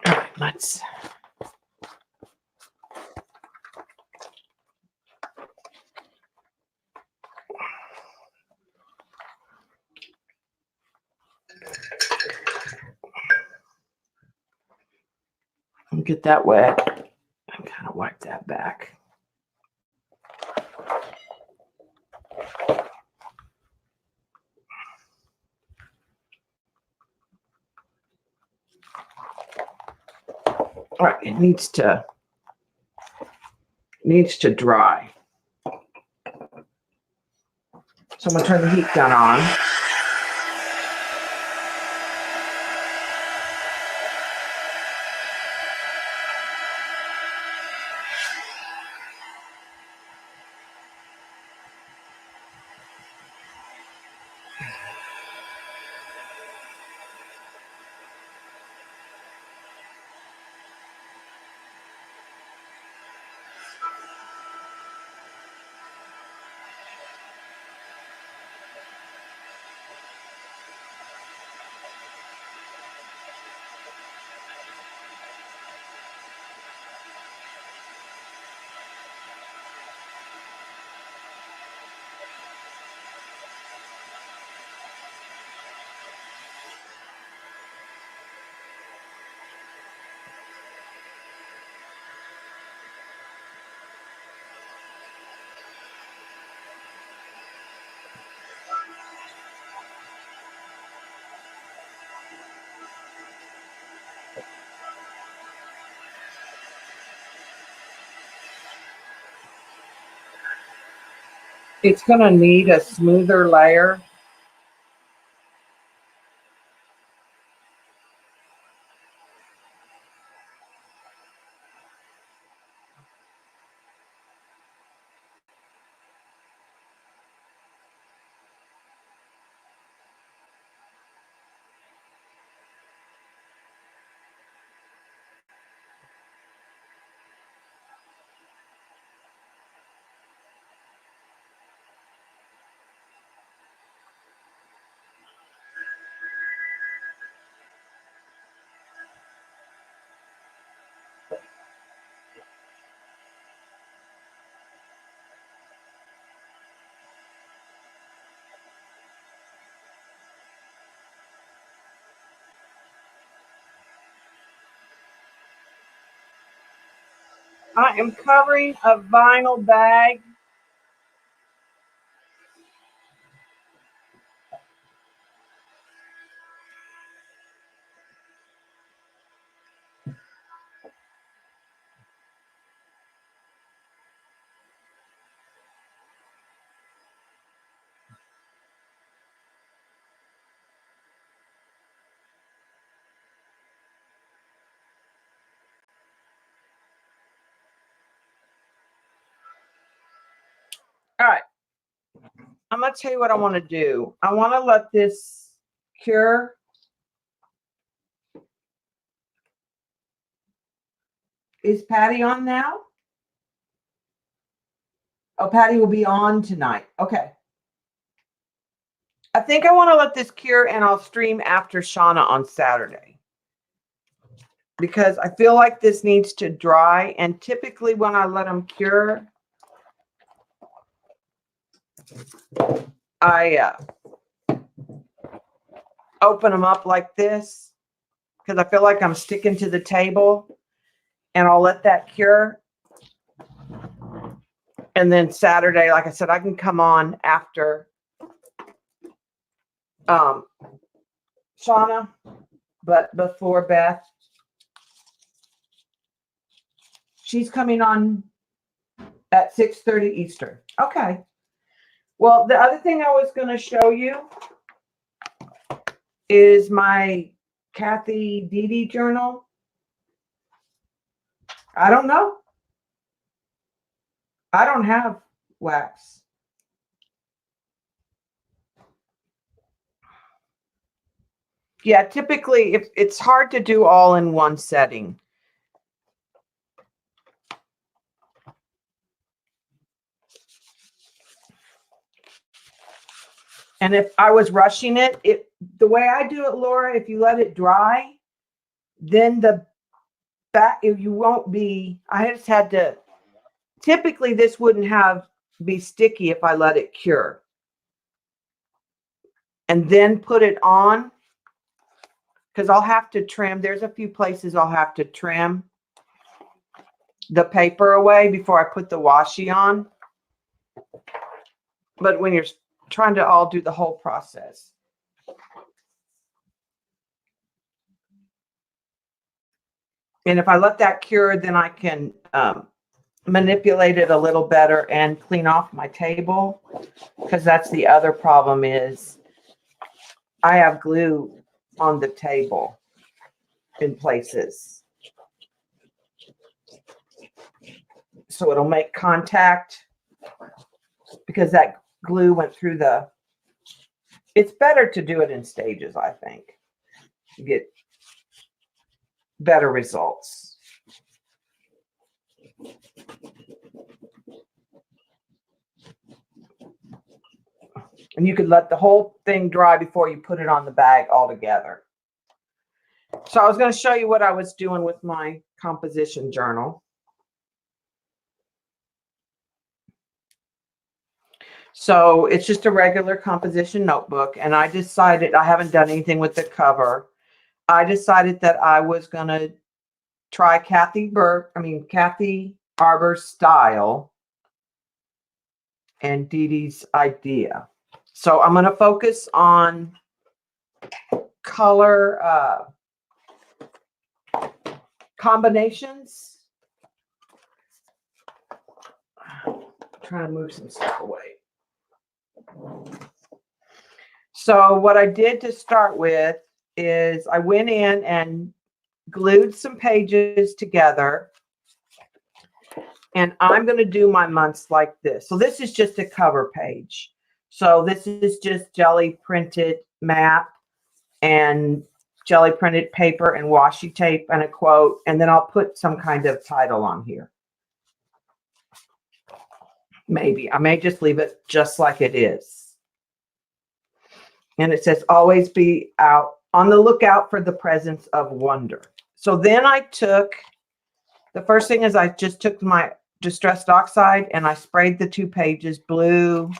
All right, let's. Get that wet and kind of wipe that back. All right, it needs to dry. So I'm gonna turn the heat gun on. It's gonna need a smoother layer. I am covering a vinyl bag. All right. I'm going to tell you what I want to do. I want to let this cure. Is Patty on now? Oh, Patty will be on tonight. Okay. I think I want to let this cure and I'll stream after Shauna on Saturday. Because I feel like this needs to dry. And typically when I let them cure, I open them up like this. Because I feel like I'm sticking to the table. And I'll let that cure. And then Saturday, like I said, I can come on after Shauna, but before Beth. She's coming on at 6:30 Eastern. Okay. Well, the other thing I was going to show you is my Kathy Dede journal. I don't know. I don't have wax. Yeah, typically if it's hard to do all in one setting. And if I was rushing it, the way I do it, Laura, if you let it dry, then the back, you won't be, I just had to, typically this wouldn't be sticky if I let it cure. And then put it on, because I'll have to trim. There's a few places I'll have to trim the paper away before I put the washi on. But when you're trying to all do the whole process. And if I let that cure, then I can manipulate it a little better and clean off my table. Because that's the other problem is I have glue on the table in places. So it'll make contact because that glue went through the, it's better to do it in stages, I think. You get better results. And you could let the whole thing dry before you put it on the bag altogether. So I was going to show you what I was doing with my composition journal. So it's just a regular composition notebook. And I decided, I haven't done anything with the cover. I decided that I was going to try Kathy Arbor's style and Dede's idea. So I'm going to focus on color combinations. Trying to move some stuff away. So what I did to start with is I went in and glued some pages together. And I'm going to do my months like this. So this is just a cover page. So this is just jelly printed map and jelly printed paper and washi tape and a quote. And then I'll put some kind of title on here. Maybe. I may just leave it just like it is. And it says, always be out on the lookout for the presence of wonder. So then I took, the first thing is I just took my Distressed Oxide and I sprayed the 2 pages blue,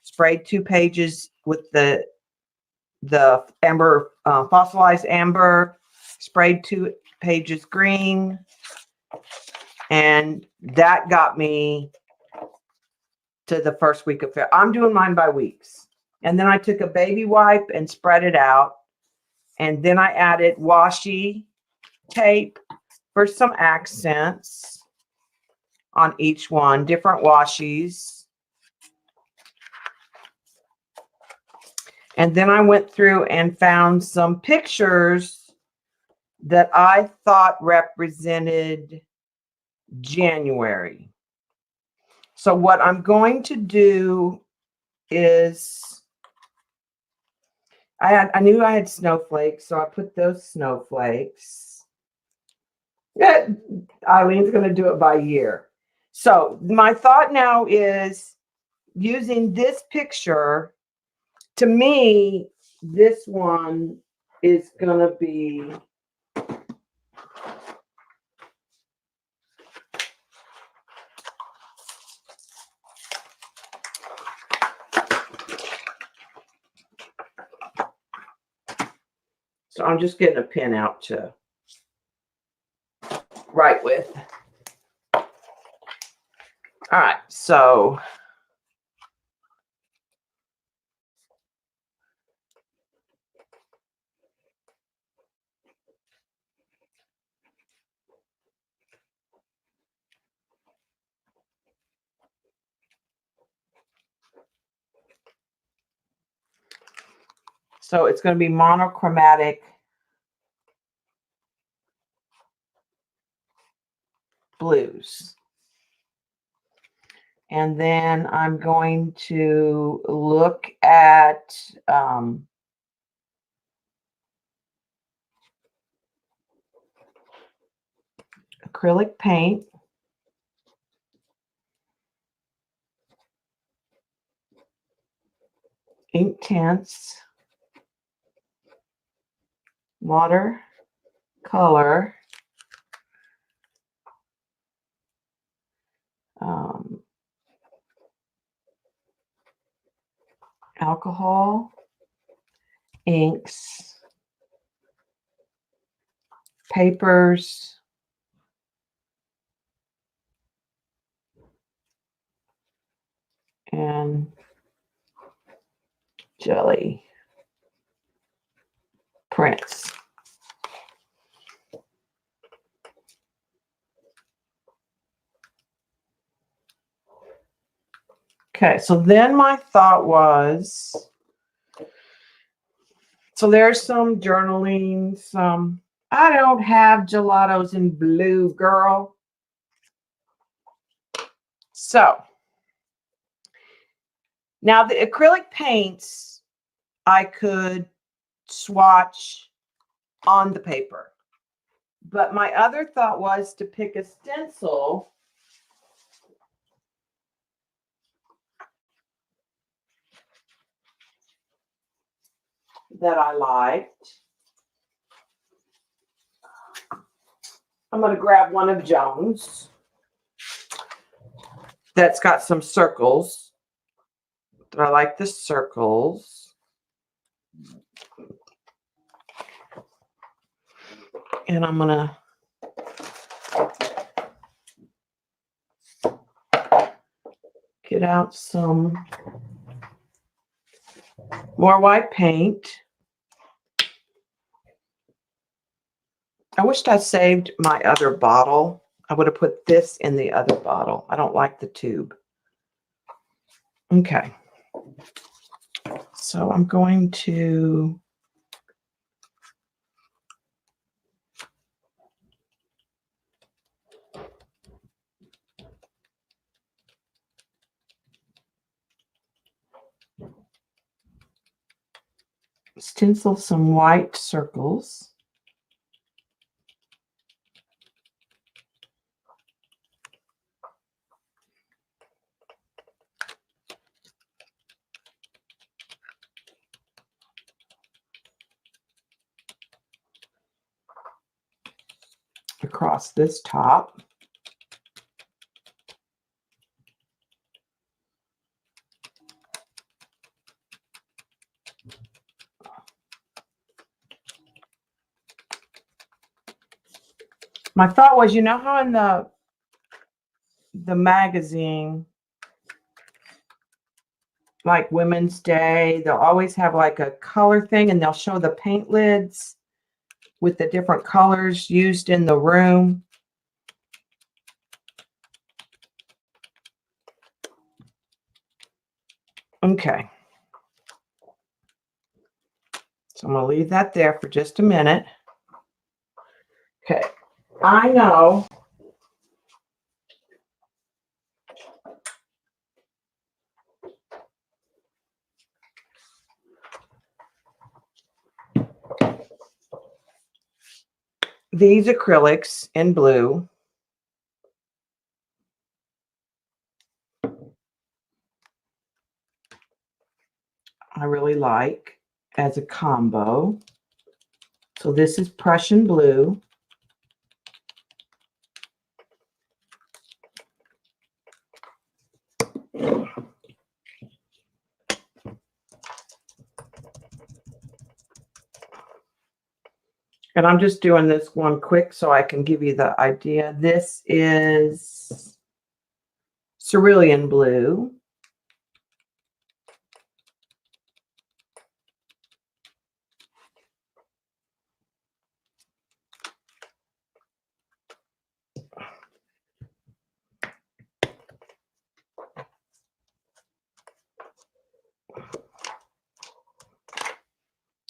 sprayed 2 pages with the amber, fossilized amber, sprayed 2 pages green, And that got me to the first week of February. I'm doing mine by weeks. And then I took a baby wipe and spread it out. And then I added washi tape for some accents on each one, different washies. And then I went through and found some pictures that I thought represented January. So what I'm going to do is I knew I had snowflakes, so I put those snowflakes. Yeah, Eileen's going to do it by year. So my thought now is using this picture. To me, this one is going to be so I'm just getting a pen out to write with. All right, so it's going to be monochromatic blues. And then I'm going to look at acrylic paint. Ink tints. Water color. Alcohol, inks, papers, and jelly prints. Okay, so then my thought was, so there's some journaling, some, I don't have gelatos in blue, girl. So now the acrylic paints, I could swatch on the paper. But my other thought was to pick a stencil that I liked. I'm going to grab one of Jones that's got some circles. I like the circles. And I'm going to get out some more white paint. I wished I saved my other bottle. I would have put this in the other bottle. I don't like the tube. Okay. So I'm going to stencil some white circles. Across this top. My thought was, you know how in the the magazine, like Women's Day, they'll always have like a color thing, and they'll show the paint lids with the different colors used in the room. Okay. So I'm going to leave that there for just a minute. Okay. I know these acrylics in blue I really like as a combo. So this is Prussian blue. And I'm just doing this one quick so I can give you the idea. This is cerulean blue.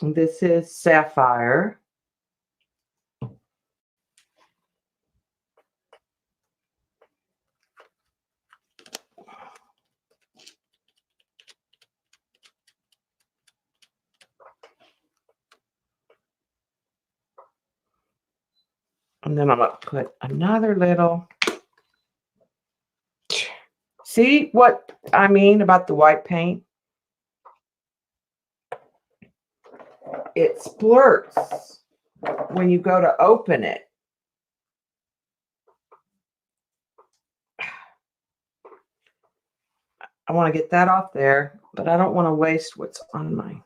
And this is sapphire. And then I'm going to put another little. See what I mean about the white paint? It splurts when you go to open it. I want to get that off there, but I don't want to waste what's on my.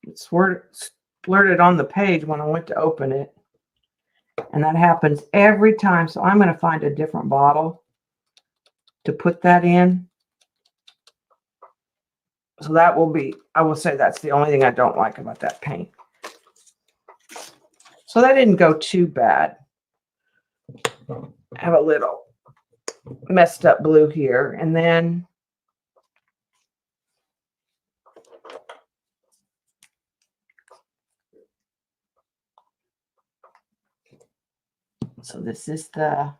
It's splurted on the page when I went to open it. And that happens every time. So I'm going to find a different bottle to put that in. So that will be, I will say that's the only thing I don't like about that paint. So that didn't go too bad. I have a little messed up blue here. And then so this is the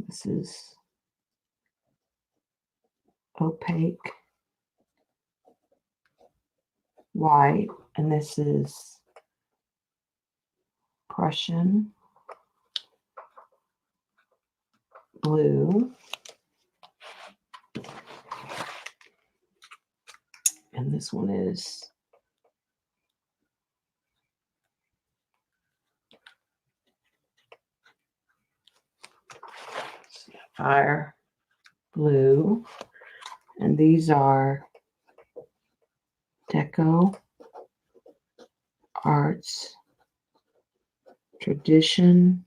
this is opaque white, and this is Prussian blue, and this one is sapphire blue, and these are Deco Arts Tradition.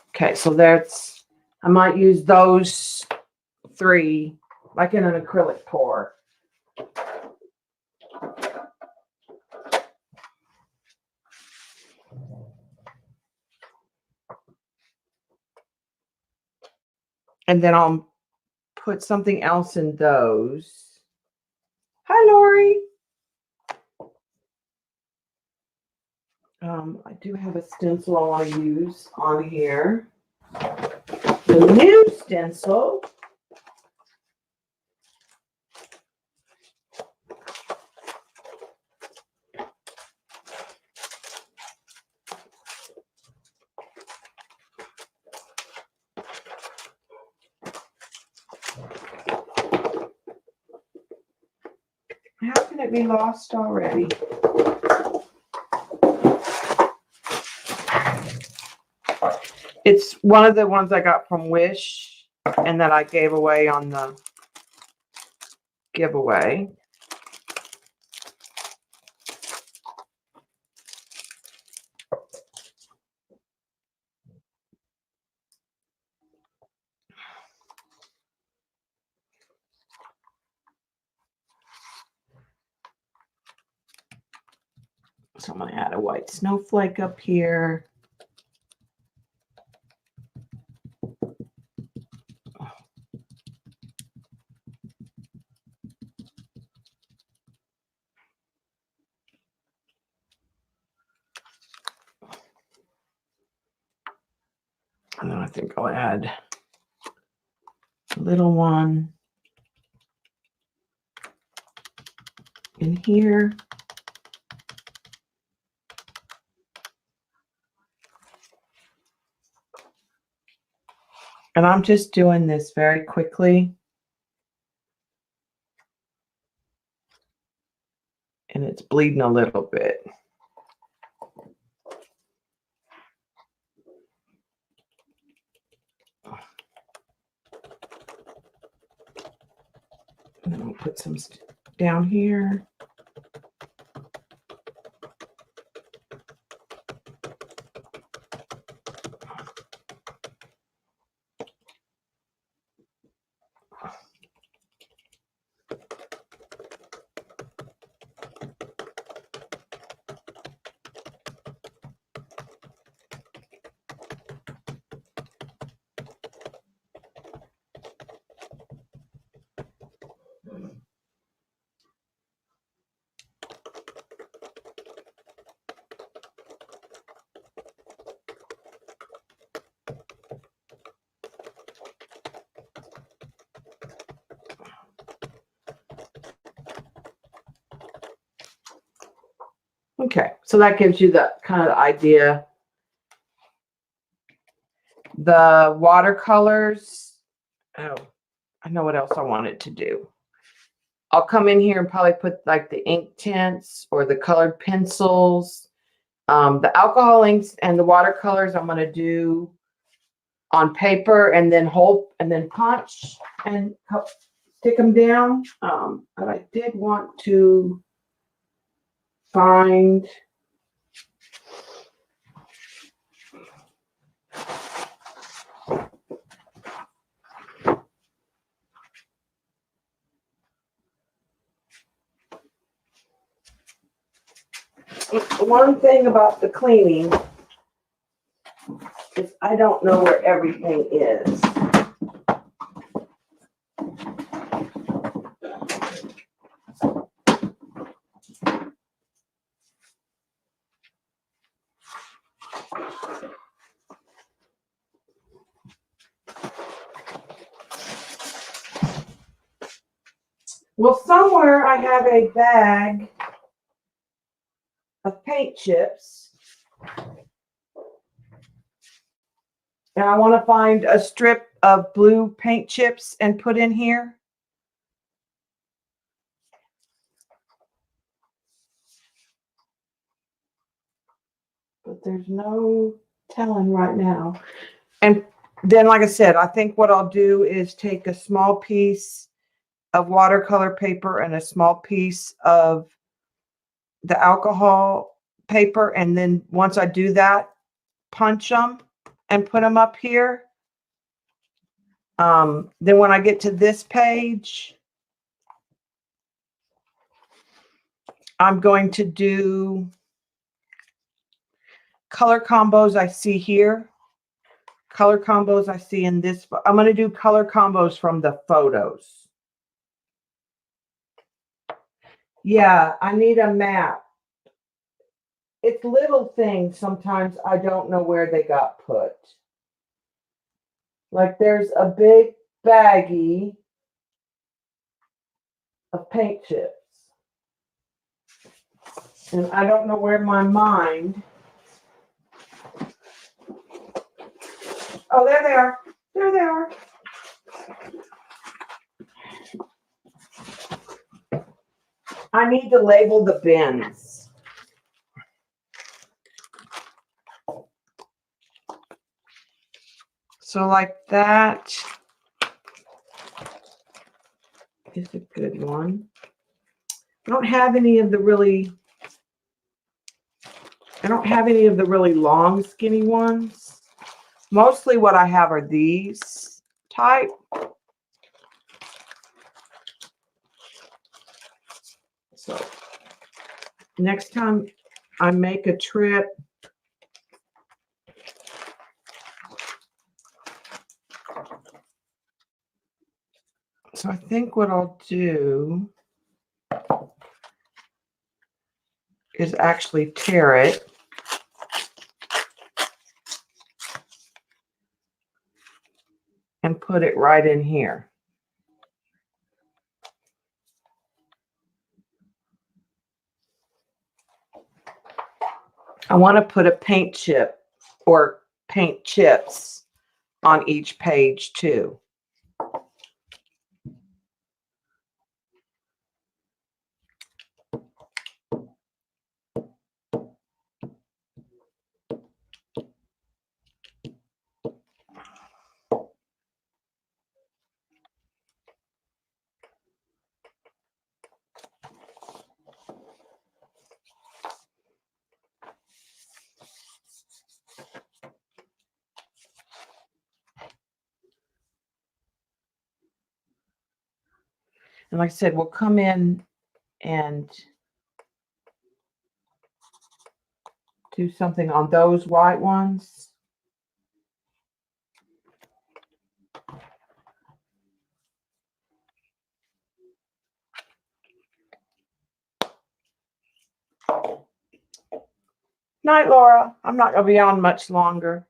Okay, so that's, I might use those three like in an acrylic pour. And then I'll put something else in those. Hi, Lori. I do have a stencil I want to use on here. The new stencil. How can it be lost already? It's one of the ones I got from Wish and that I gave away on the giveaway. So I'm going to add a white snowflake up here. And then I think I'll add a little one in here. And I'm just doing this very quickly. And it's bleeding a little bit. And then we'll put some down here. Okay, so that gives you the kind of idea. The watercolors. Oh, I know what else I wanted to do. I'll come in here and probably put like the ink tints or the colored pencils. The alcohol inks and the watercolors I'm going to do on paper and then punch and stick them down. But I did want to find one thing about the cleaning is I don't know where everything is. Well, somewhere I have a bag of paint chips. And I want to find a strip of blue paint chips and put in here. But there's no telling right now. And then, like I said, I think what I'll do is take a small piece of watercolor paper and a small piece of the alcohol paper. And then once I do that, punch them and put them up here. Then when I get to this page, I'm going to do color combos I see here. Color combos I see in this. I'm going to do color combos from the photos. Yeah, I need a map. It's little things sometimes I don't know where they got put. Like there's a big baggie of paint chips. And I don't know where my mind. Oh, there they are. There they are. I need to label the bins. So like that is a good one. I don't have any of the really long, skinny ones. Mostly what I have are these type. So next time I make a trip, so I think what I'll do is actually tear it. And put it right in here. I want to put a paint chip or paint chips on each page too. And like I said, we'll come in and do something on those white ones. Night, Laura. I'm not going to be on much longer.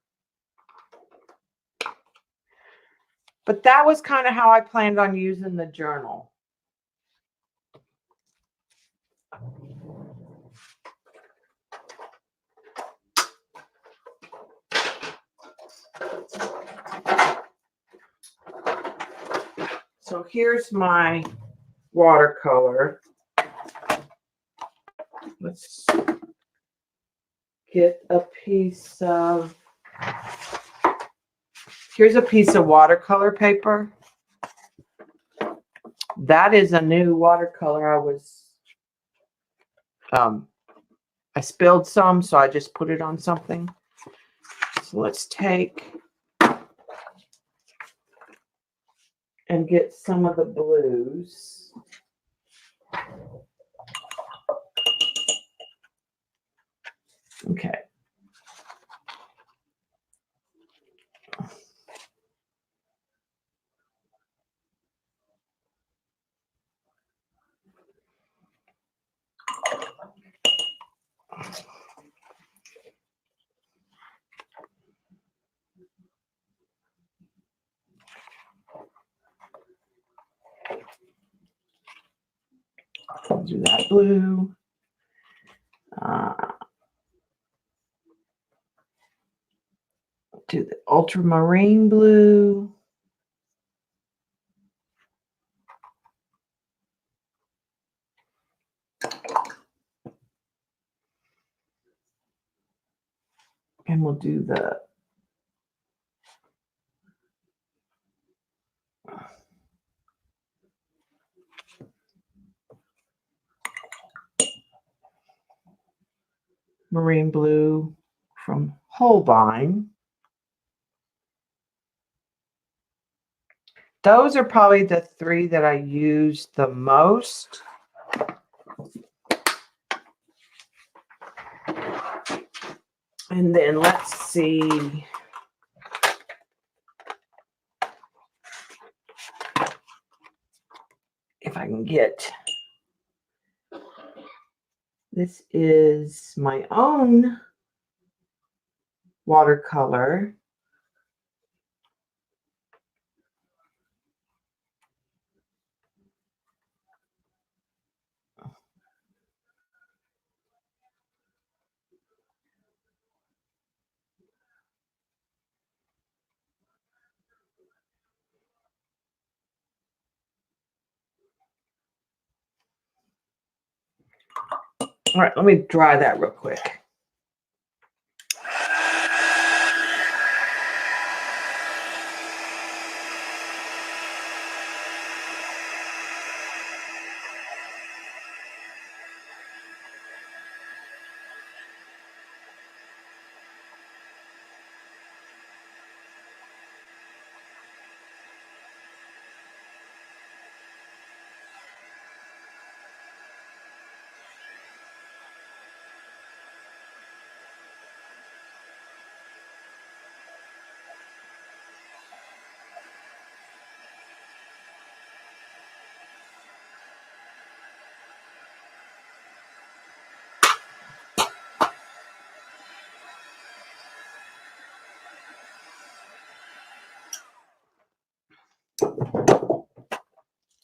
But that was kind of how I planned on using the journal. So here's my watercolor. Let's get a piece of, here's a piece of watercolor paper. That is a new watercolor. I spilled some, so I just put it on something. So let's take and get some of the blues. Okay. I'll do that blue. Do the ultramarine blue. And we'll do the marine blue from Holbein. Those are probably the three that I use the most. And then let's see. If I can get, this is my own watercolor. All right, let me dry that real quick.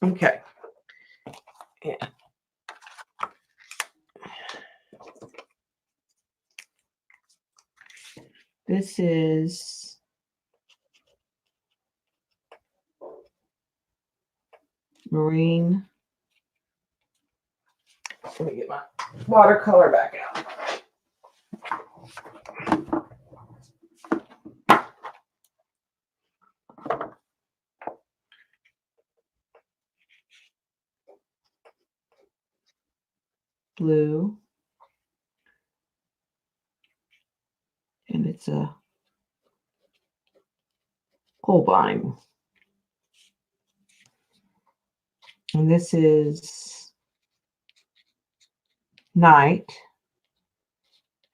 Okay. Yeah. This is Marine. Let me get my watercolor back out. Blue. And it's a Holbein. And this is Night.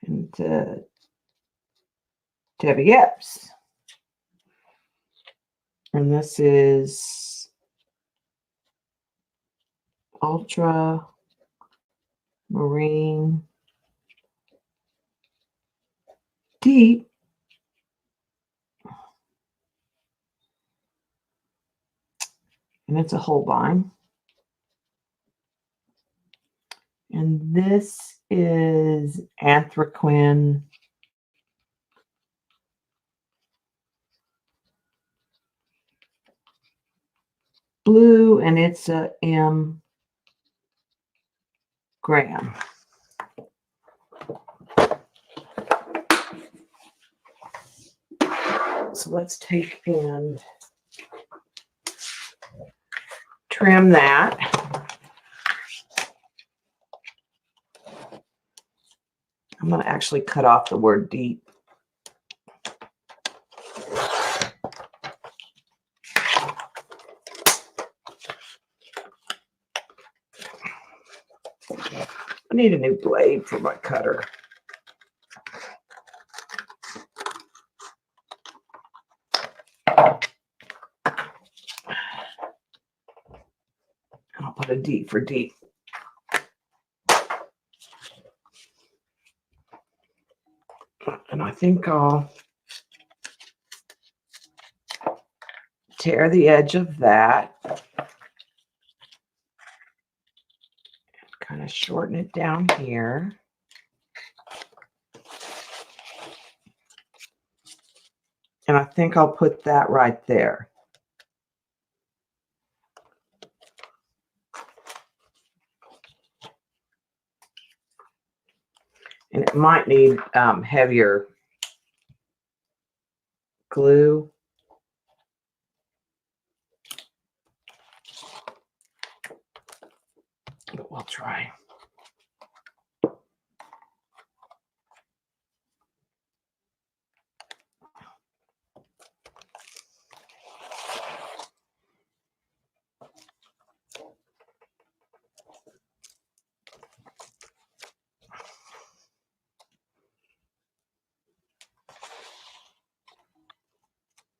And Debbie Epps. And this is Ultra Marine Deep. And it's a Holbein. And this is Anthraquin Blue, and it's a M. Graham. So let's take and trim that. I'm going to actually cut off the word deep. I need a new blade for my cutter. I'll put a D for deep. And I think I'll tear the edge of that. Kind of shorten it down here. And I think I'll put that right there. And it might need heavier glue. But we'll try.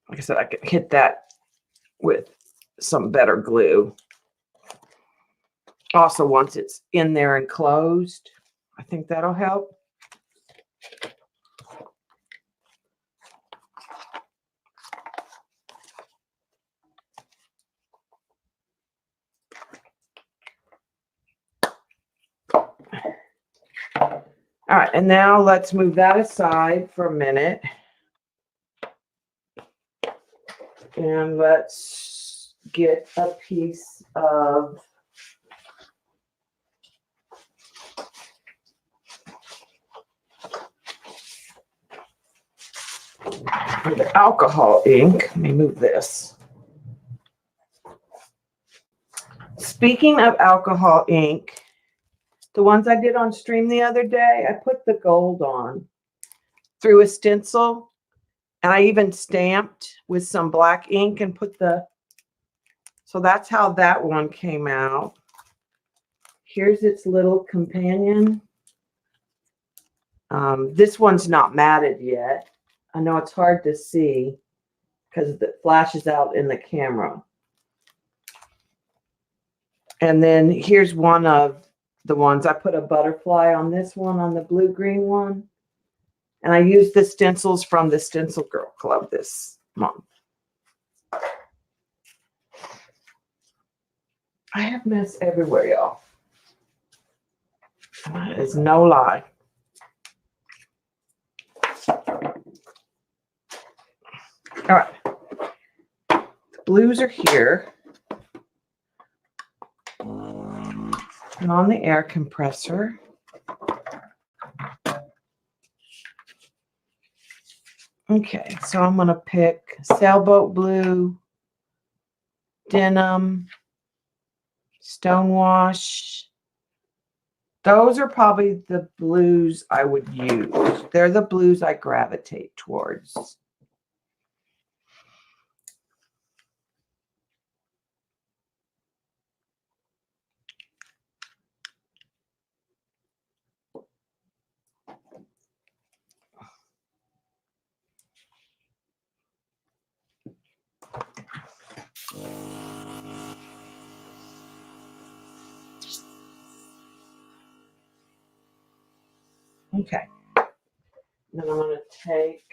Like I said, I could hit that with some better glue. Also, once it's in there and closed, I think that'll help. All right, and now let's move that aside for a minute. And let's get a piece of For the alcohol ink, let me move this. Speaking of alcohol ink, the ones I did on stream the other day, I put the gold on through a stencil, and I even stamped with some black ink and put so that's how that one came out. Here's its little companion. This one's not matted yet. I know it's hard to see because it flashes out in the camera. And then here's one of the ones. I put a butterfly on this one, on the blue-green one. And I used the stencils from the Stencil Girl Club this month. I have mess everywhere, y'all. That is no lie. All right. The blues are here. And on the air compressor. Okay, so I'm going to pick Sailboat Blue, Denim, Stonewash. Those are probably the blues I would use. They're the blues I gravitate towards. Okay. Then I'm going to take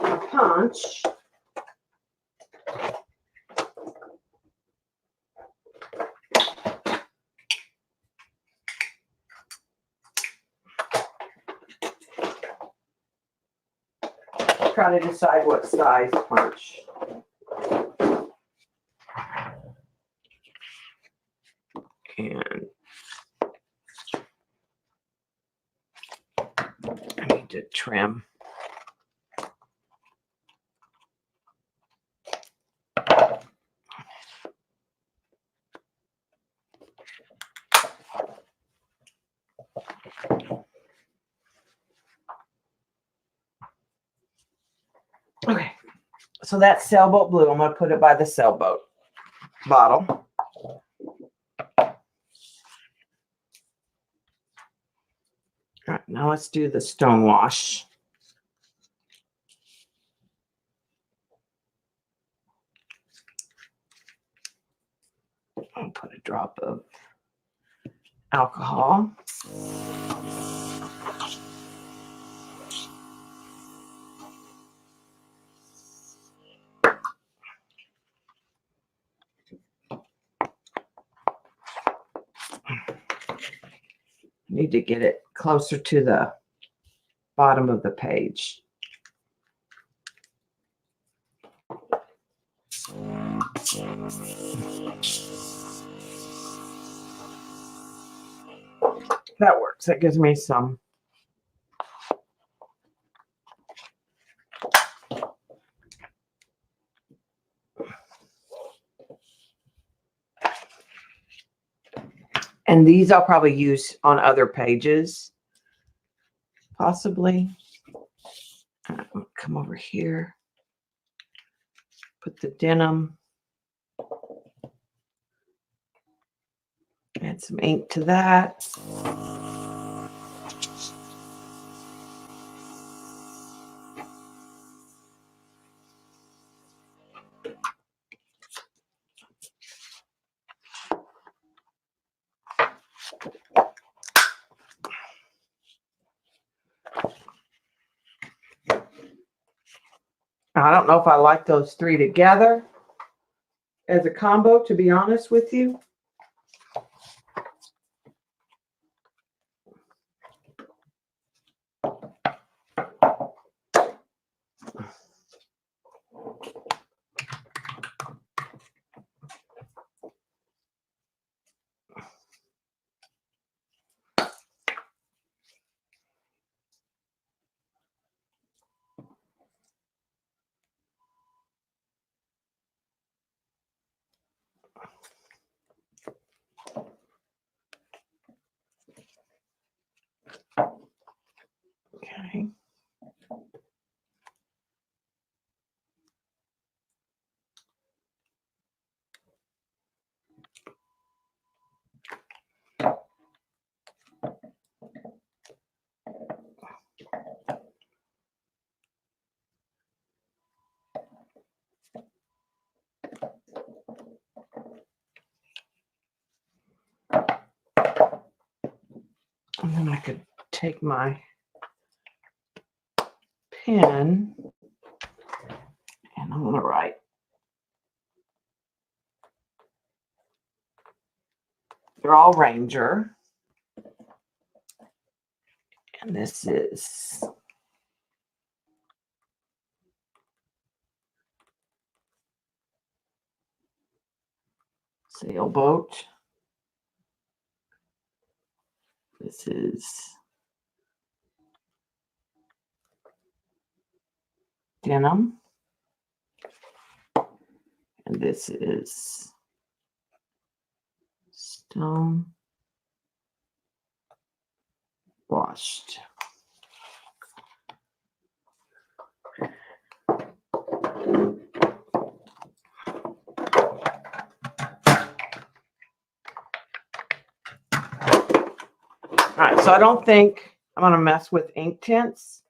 a punch. Try to decide what size punch. And I need to trim. Okay, so that's Sailboat Blue. I'm going to put it by the sailboat bottle. All right, now let's do the Stonewash. I'll put a drop of alcohol. Need to get it closer to the bottom of the page. That works. That gives me some. And these I'll probably use on other pages, possibly. Come over here. Put the denim. Add some ink to that. I don't know if I like those three together as a combo, to be honest with you. And then I could take my pen and I'm going to write. They're all Ranger. And this is Sailboat. This is Denim. And this is Stone Washed. All right, so I don't think I'm going to mess with ink tints.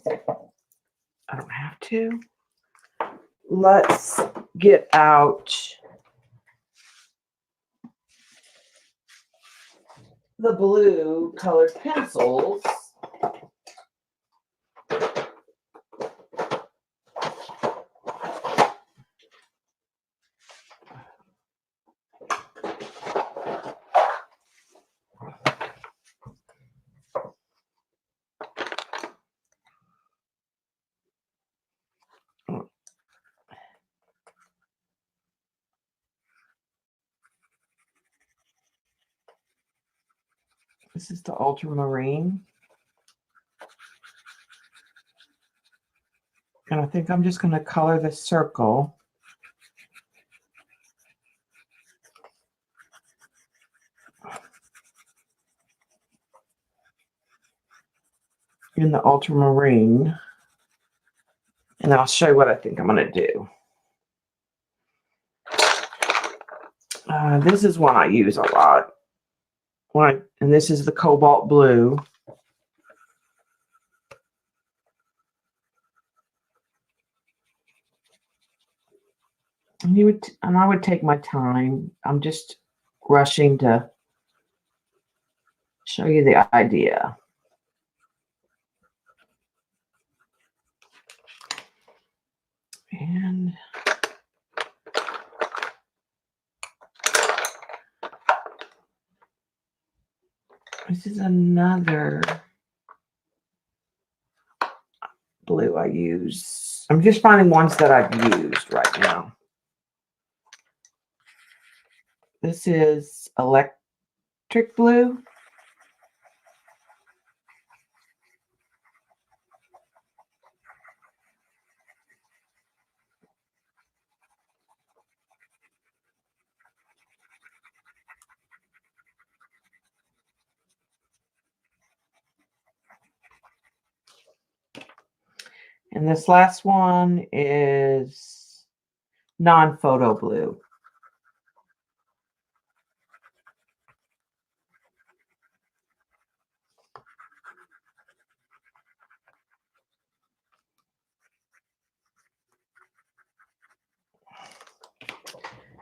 I don't have to. Let's get out the blue colored pencils. This is the ultramarine. And I think I'm just going to color the circle. In the ultramarine. And I'll show you what I think I'm going to do. This is one I use a lot. And this is the cobalt blue. And I would take my time. I'm just rushing to show you the idea. And this is another blue I use. I'm just finding ones that I've used right now. This is electric blue. And this last one is non-photo blue.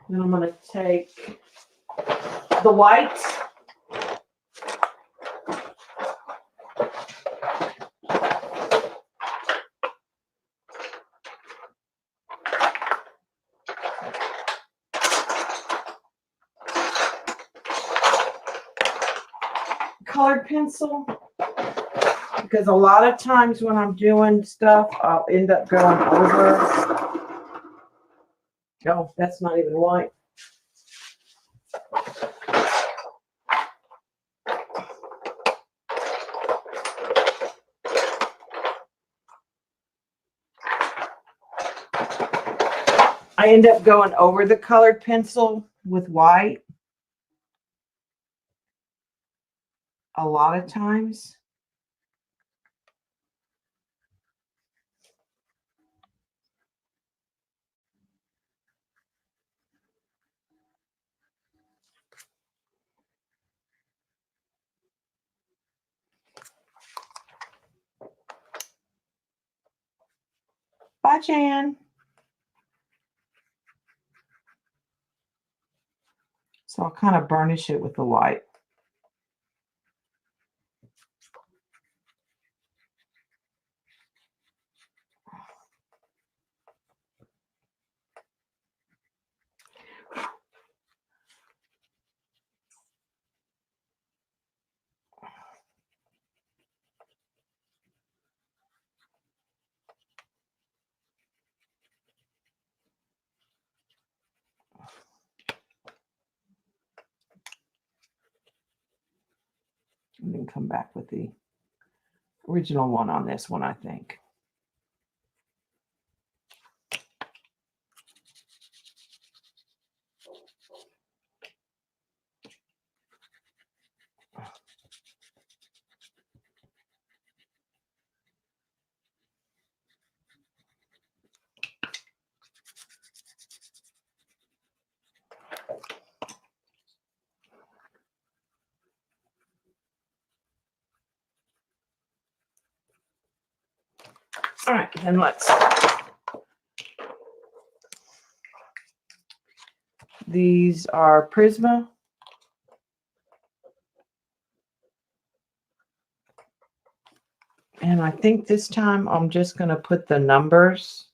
Then I'm going to take the white. Colored pencil. Because a lot of times when I'm doing stuff, I'll end up going over. Oh, that's not even white. I end up going over the colored pencil with white a lot of times. Bye, Jan. So I'll kind of burnish it with the white. And then come back with the original one on this one, I think. All right, then let's. These are Prisma. And I think this time I'm just going to put the numbers.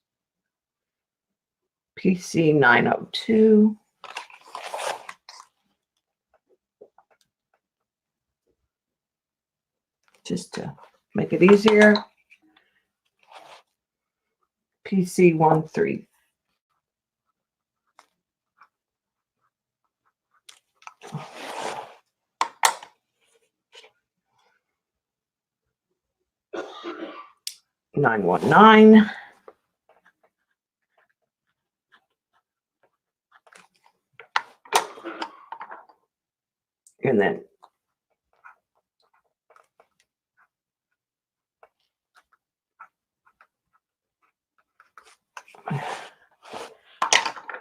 PC 902. Just to make it easier. PC 13. $919. And then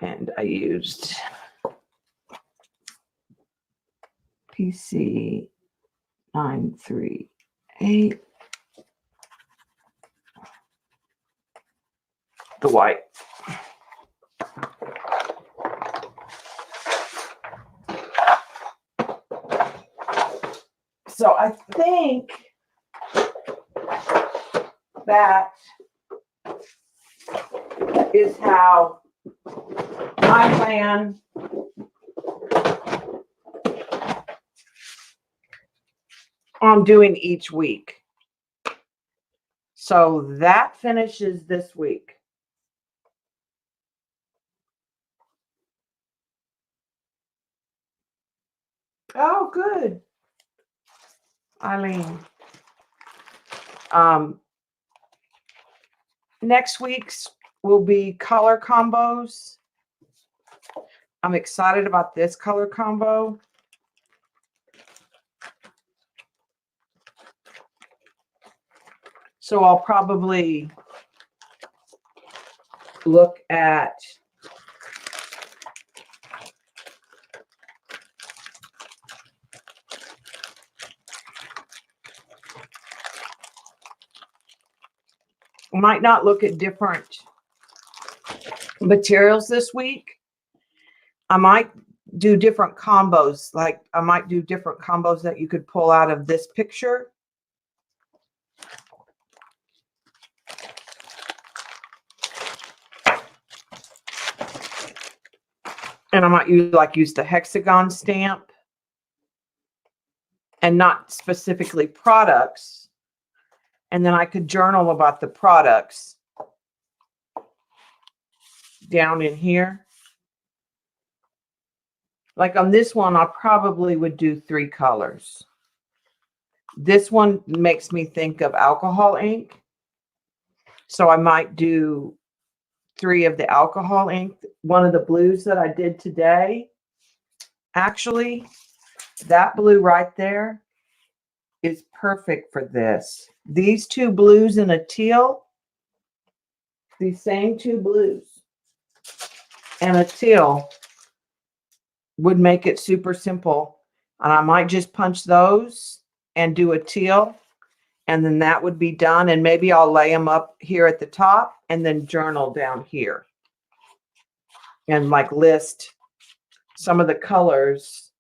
and I used PC 938. The white. So I think that is how I plan on doing each week. So that finishes this week. Oh, good. Eileen. Next week's will be color combos. I'm excited about this color combo. So I'll probably look at might not look at different materials this week. I might do different combos. Like I might do different combos that you could pull out of this picture. And I might use the hexagon stamp and not specifically products. And then I could journal about the products down in here. Like on this one, I probably would do 3 colors. This one makes me think of alcohol ink. So I might do 3 of the alcohol ink. One of the blues that I did today, actually, that blue right there is perfect for this. These 2 blues and a teal, these same 2 blues and a teal would make it super simple. And I might just punch those and do a teal, and then that would be done. And maybe I'll lay them up here at the top and then journal down here and like list some of the colors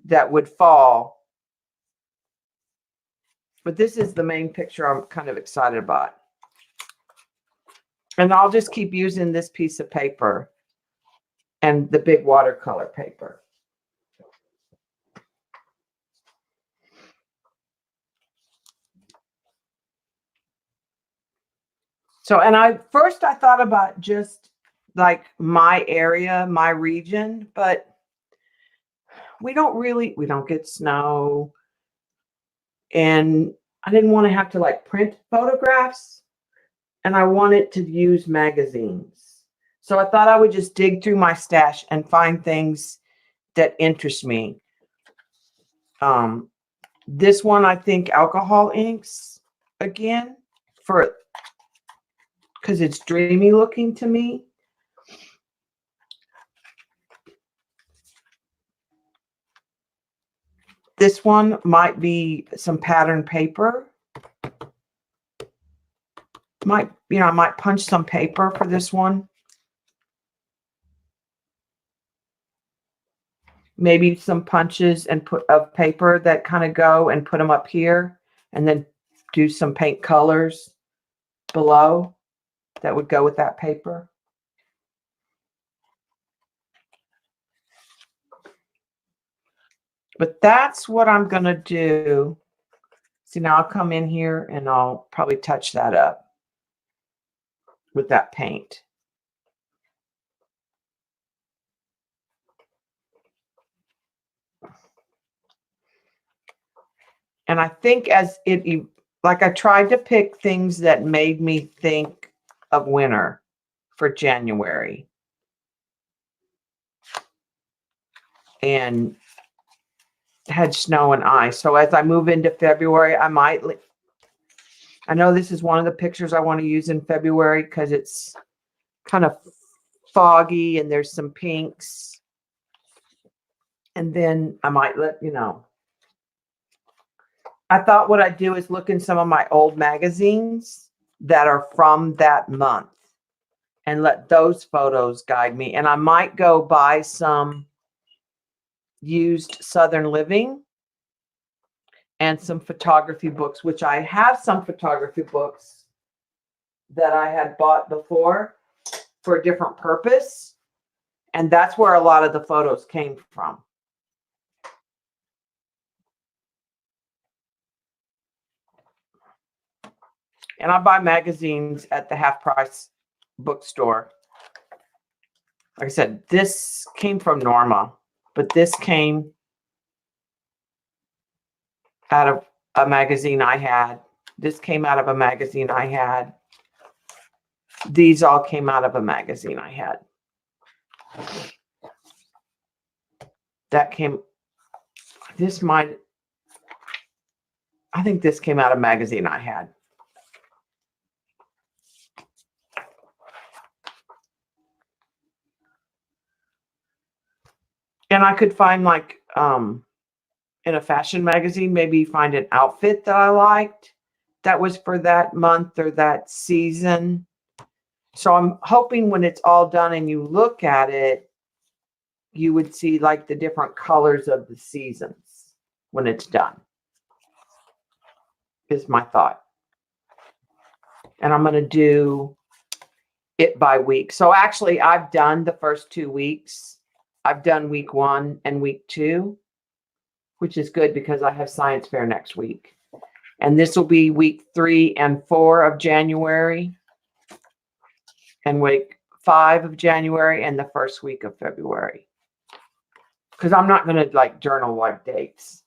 that would fall. But this is the main picture I'm kind of excited about. And I'll just keep using this piece of paper and the big watercolor paper. So, and I thought about just like my area, my region, but we don't get snow. And I didn't want to have to like print photographs, and I wanted to use magazines. So I thought I would just dig through my stash and find things that interest me. This one, I think alcohol inks again because it's dreamy looking to me. This one might be some pattern paper. I might punch some paper for this one. Maybe some punches of paper that kind of go and put them up here, and then do some paint colors below that would go with that paper. But that's what I'm going to do. See, now I'll come in here and I'll probably touch that up with that paint. And I think like I tried to pick things that made me think of winter for January. And had snow and ice. So as I move into February, I know this is one of the pictures I want to use in February because it's kind of foggy and there's some pinks. And then I might I thought what I'd do is look in some of my old magazines that are from that month and let those photos guide me. And I might go buy some used Southern Living and some photography books, which I have some photography books that I had bought before for a different purpose. And that's where a lot of the photos came from. And I buy magazines at the Half Price bookstore. Like I said, this came from Norma, but this came out of a magazine I had. This came out of a magazine I had. These all came out of a magazine I had. I think this came out of a magazine I had. And I could find like, in a fashion magazine, maybe find an outfit that I liked that was for that month or that season. So I'm hoping when it's all done and you look at it, you would see like the different colors of the seasons when it's done, is my thought. And I'm going to do it by week. So actually I've done the first 2 weeks. I've done week 1 and week 2, which is good because I have science fair next week. And this will be week 3 and 4 of January, and week 5 of January, and the first week of February. Because I'm not going to like journal like dates.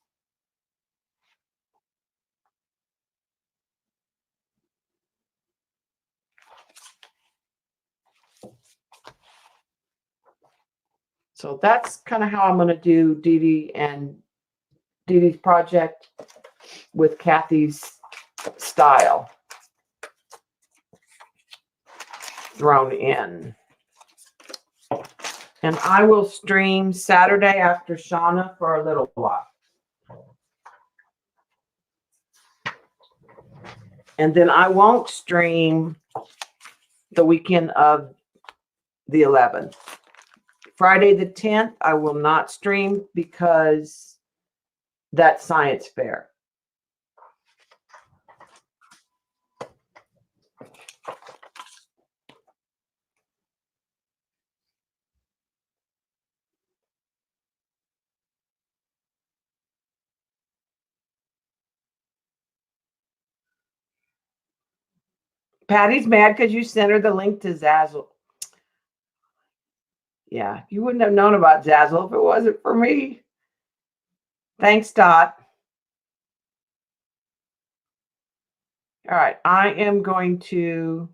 So that's kind of how I'm going to do Dee Dee's project with Kathy's style thrown in. And I will stream Saturday after Shauna for a little while. And then I won't stream the weekend of the 11th Friday the 10th, I will not stream because that's science fair. Patty's mad because you sent her the link to Zazzle. Yeah, you wouldn't have known about Zazzle if it wasn't for me. Thanks, Dot. All right, I am going to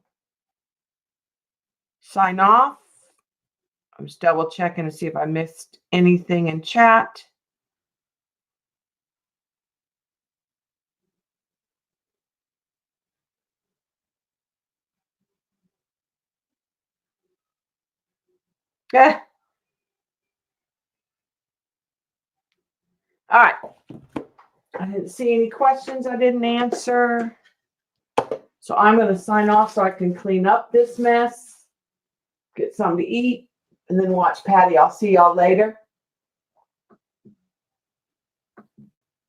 sign off. I'm just double checking to see if I missed anything in chat. Okay. All right. I didn't see any questions I didn't answer. So I'm going to sign off so I can clean up this mess, get something to eat, and then watch Patty. I'll see y'all later.